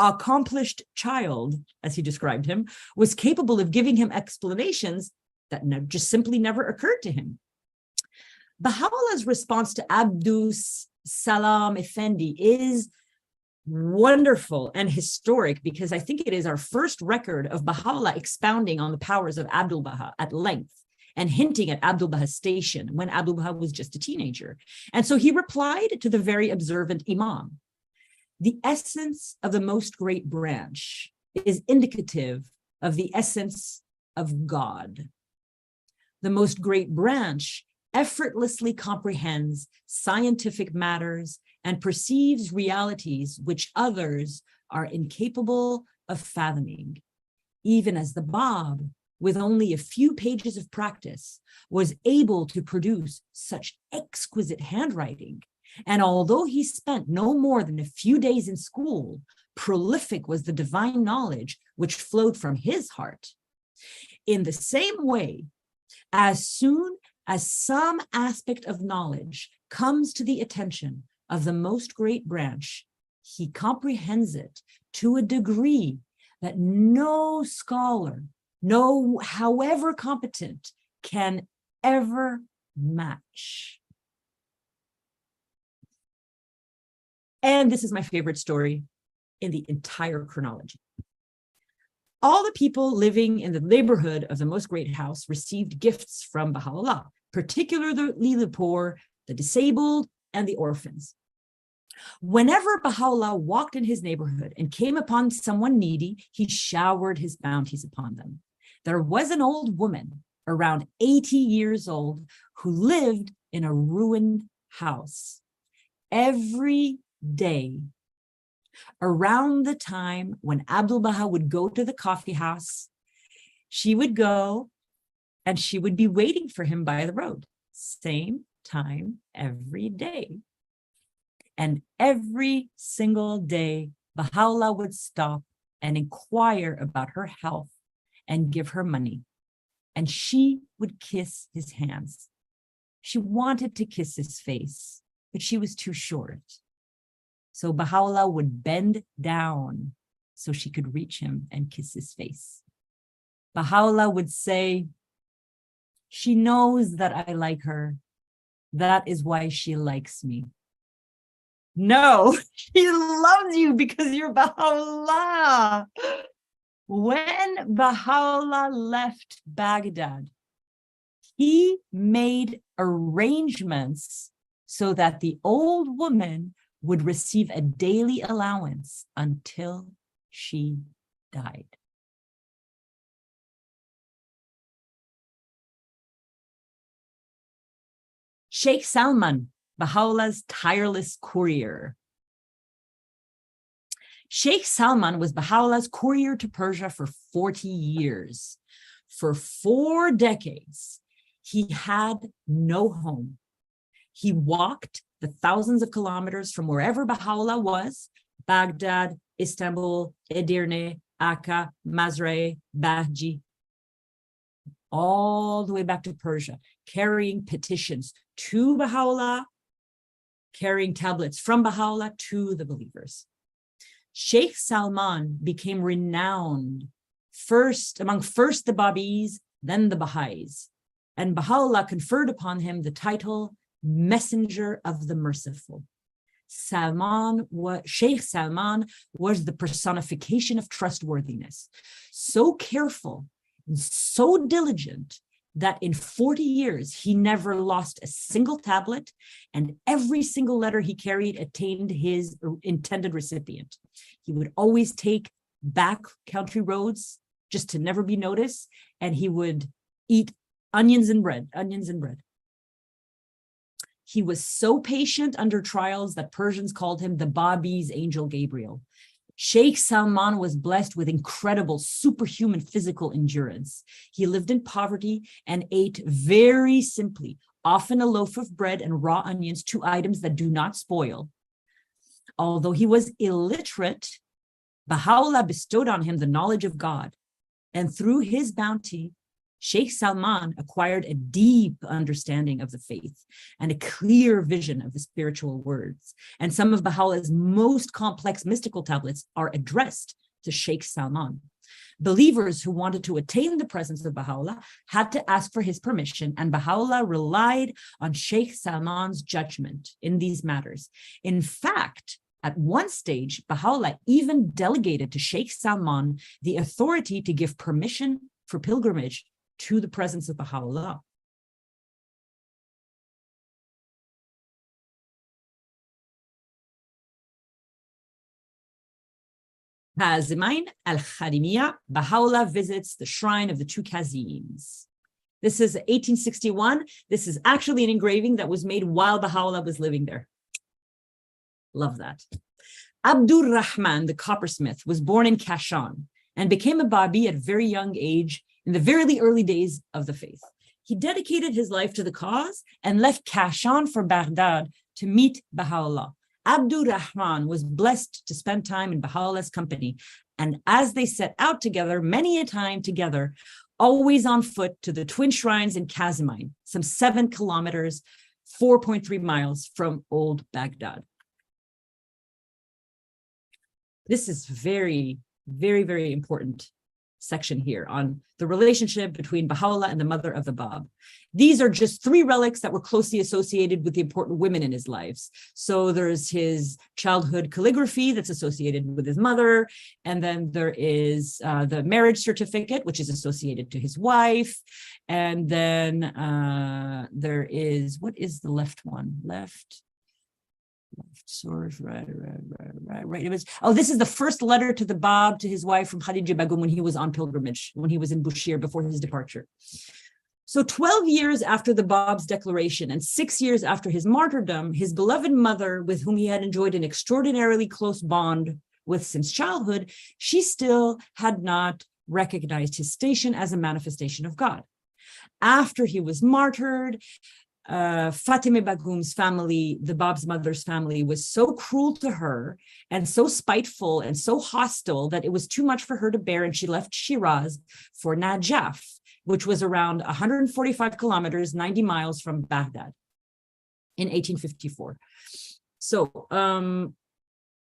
accomplished child, as he described him, was capable of giving him explanations that just simply never occurred to him. Baha'u'llah's response to Abdus Salam Effendi is wonderful and historic, because I think it is our first record of Baha'u'lláh expounding on the powers of Abdul Baha at length and hinting at Abdul Baha's station when Abdul Baha was just a teenager. And so he replied to the very observant Imam, "The essence of the most great branch is indicative of the essence of God. The most great branch effortlessly comprehends scientific matters and perceives realities which others are incapable of fathoming, even as the Bab, with only a few pages of practice, was able to produce such exquisite handwriting. And although he spent no more than a few days in school, prolific was the divine knowledge which flowed from his heart. In the same way, as soon as some aspect of knowledge comes to the attention of the most great branch, he comprehends it to a degree that no scholar, no however competent, can ever match." And this is my favorite story in the entire chronology. All the people living in the neighborhood of the Most Great House received gifts from Baha'u'lláh, particularly the poor, the disabled, and the orphans. Whenever Baha'u'lláh walked in his neighborhood and came upon someone needy, he showered his bounties upon them. There was an old woman, around 80 years old, who lived in a ruined house. Every day, Around the time when Abdul Baha would go to the coffee house, she would go and she would be waiting for him by the road, same time every day. And every single day, Baha'u'lláh would stop and inquire about her health and give her money. And she would kiss his hands. She wanted to kiss his face, but she was too short. So Baha'u'lláh would bend down so she could reach him and kiss his face. Baha'u'lláh would say, "She knows that I like her. That is why she likes me." No, she loves you because you're Baha'u'lláh. When Baha'u'lláh left Baghdad, he made arrangements so that the old woman would receive a daily allowance until she died. Sheikh Salman, Baha'u'llah's tireless courier. Sheikh Salman was Baha'u'llah's courier to Persia for 40 years. For 4 decades, he had no home. He walked the thousands of kilometers from wherever Baha'u'lláh was, Baghdad, Istanbul, Edirne, Akka, Mazrae, Bahji, all the way back to Persia, carrying petitions to Baha'u'lláh, carrying tablets from Baha'u'lláh to the believers. Sheikh Salman became renowned among the Babis, then the Baha'is, and Baha'u'lláh conferred upon him the title Messenger of the Merciful. Sheikh Salman was the personification of trustworthiness, so careful and so diligent that in 40 years, he never lost a single tablet, and every single letter he carried attained his intended recipient. He would always take back country roads just to never be noticed, and he would eat onions and bread. He was so patient under trials that Persians called him the Babi's angel Gabriel. Sheikh Salman was blessed with incredible superhuman physical endurance. He lived in poverty and ate very simply, often a loaf of bread and raw onions, 2 items that do not spoil. Although he was illiterate, Baha'u'lláh bestowed on him the knowledge of God, and through his bounty, Sheikh Salman acquired a deep understanding of the faith and a clear vision of the spiritual words. And some of Baha'u'llah's most complex mystical tablets are addressed to Sheikh Salman. Believers who wanted to attain the presence of Baha'u'lláh had to ask for his permission, and Baha'u'lláh relied on Sheikh Salman's judgment in these matters. In fact, at one stage, Baha'u'lláh even delegated to Sheikh Salman the authority to give permission for pilgrimage to the presence of Baha'u'lláh. Kazimain al-Khadimiyya, Baha'u'lláh visits the shrine of the 2 Kazims. This is 1861. This is actually an engraving that was made while Baha'u'lláh was living there. Love that. Abdur Rahman, the coppersmith, was born in Kashan and became a Babi at a very young age in the very early days of the faith. He dedicated his life to the cause and left Kashan for Baghdad to meet Baha'u'lláh. Abdur Rahman was blessed to spend time in Baha'u'llah's company, and as they set out together, many a time together, always on foot to the twin shrines in Kazimain, some 7 kilometers, 4.3 miles from old Baghdad. This is very, very, very important section here on the relationship between Baha'u'lláh and the mother of the Bab. These are just 3 relics that were closely associated with the important women in his lives. So there's his childhood calligraphy that's associated with his mother, and then there is the marriage certificate, which is associated to his wife, and then there is, what is the left one? Left source, right. It was, this is the first letter to the Bab to his wife from Khadija Begum when he was on pilgrimage, when he was in Bushir before his departure. So 12 years after the Bab's declaration and 6 years after his martyrdom, his beloved mother, with whom he had enjoyed an extraordinarily close bond, since childhood, she still had not recognized his station as a manifestation of God. After he was martyred, Fatimeh Begum's family, the Bab's mother's family, was so cruel to her and so spiteful and so hostile that it was too much for her to bear, and she left Shiraz for Najaf, which was around 145 kilometers, 90 miles from Baghdad in 1854. So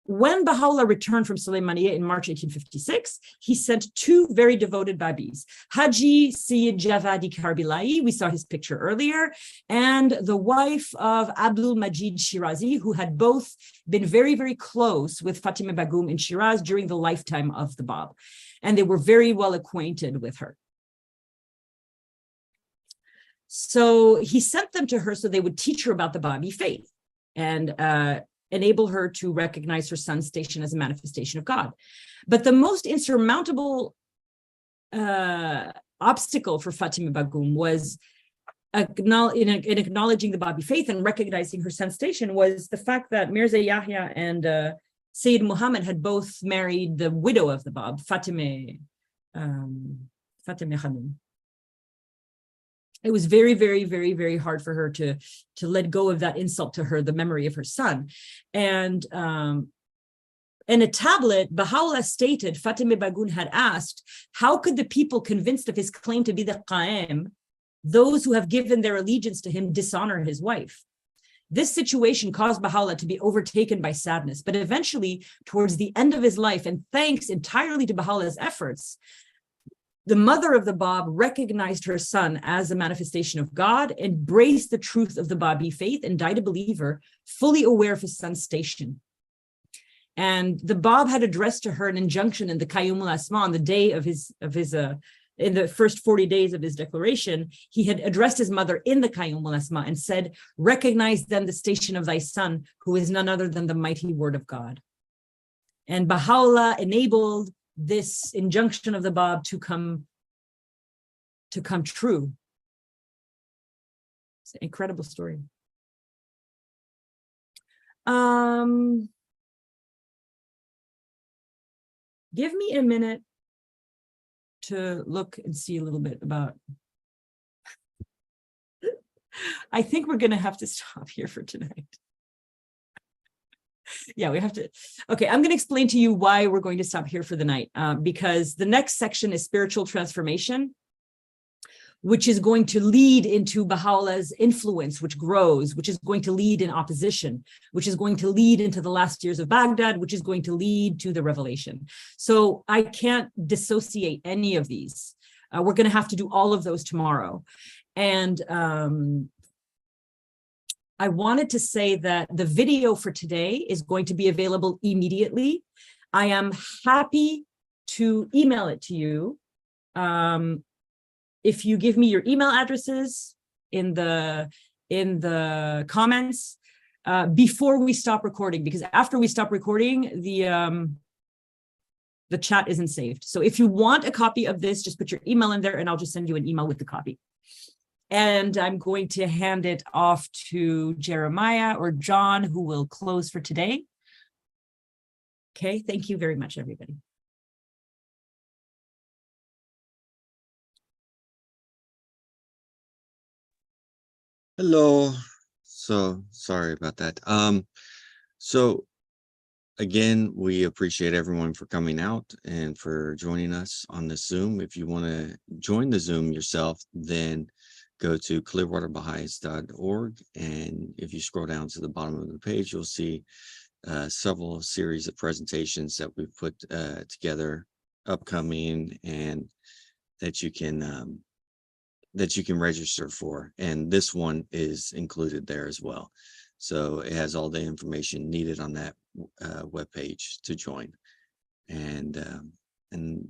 when Bahá'u'lláh returned from Sulaimanier in March 1856, he sent two very devoted Babis, Haji Sayyid Javadi Karbilai, we saw his picture earlier, and the wife of Abdul Majid Shirazi, who had both been very, very close with Fatimeh Begum in Shiraz during the lifetime of the Bab. And they were very well acquainted with her. So he sent them to her so they would teach her about the Babi faith and enable her to recognize her son's station as a manifestation of God. But the most insurmountable obstacle for Fatimeh Begum was in acknowledging the Babi faith and recognizing her son's station was the fact that Mirza Yahya and Sayyid Muhammad had both married the widow of the Bab, Fatimeh Khanum. It was very, very, very, very hard for her to let go of that insult to her, the memory of her son. And in a tablet, Bahá'u'lláh stated, Fatimeh Begum had asked, how could the people convinced of his claim to be the Qa'im, those who have given their allegiance to him, dishonor his wife? This situation caused Bahá'u'lláh to be overtaken by sadness, but eventually, towards the end of his life, and thanks entirely to Bahá'u'llah's efforts, the mother of the Bab recognized her son as a manifestation of God, embraced the truth of the Babi faith, and died a believer, fully aware of his son's station. And the Bab had addressed to her an injunction in the Qayyumul Asma on the day of his in the first 40 days of his declaration. He had addressed his mother in the Qayyumul Asma and said, recognize then the station of thy son, who is none other than the mighty word of God. And Bahá'u'lláh enabled this injunction of the Bab to come true. It's an incredible story. Give me a minute to look and see a little bit about. I think we're going to have to stop here for tonight. Yeah, we have to. Okay, I'm going to explain to you why we're going to stop here for the night, because the next section is spiritual transformation, which is going to lead into Baha'u'llah's influence, which grows, which is going to lead in opposition, which is going to lead into the last years of Baghdad, which is going to lead to the revelation. So I can't dissociate any of these. We're going to have to do all of those tomorrow. And I wanted to say that the video for today is going to be available immediately. I am happy to email it to you. If you give me your email addresses in the comments before we stop recording, because after we stop recording, the chat isn't saved. So if you want a copy of this, just put your email in there and I'll just send you an email with the copy. And I'm going to hand it off to Jeremiah or John, who will close for today. Okay, thank you very much, everybody. Hello. So sorry about that. So again, we appreciate everyone for coming out and for joining us on this Zoom. If you want to join the Zoom yourself, then go to clearwaterbahais.org, and if you scroll down to the bottom of the page, you'll see several series of presentations that we've put together, upcoming, and that you can register for. And this one is included there as well. So it has all the information needed on that webpage to join. And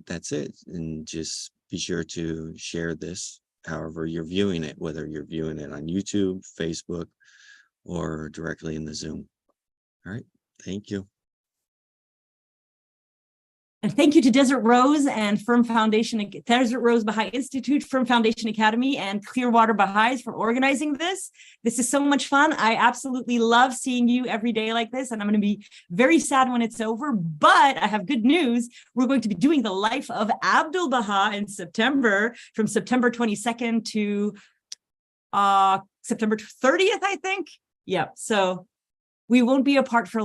that's it. And just be sure to share this however you're viewing it, whether you're viewing it on YouTube, Facebook, or directly in the Zoom. All right. Thank you. And thank you to Desert Rose and Firm Foundation, Desert Rose Baha'i Institute, Firm Foundation Academy, and Clearwater Baha'is for organizing this. This is so much fun. I absolutely love seeing you every day like this, and I'm going to be very sad when it's over, but I have good news. We're going to be doing the life of Abdul Baha in September, from September 22nd to September 30th, I think. Yeah, so we won't be apart for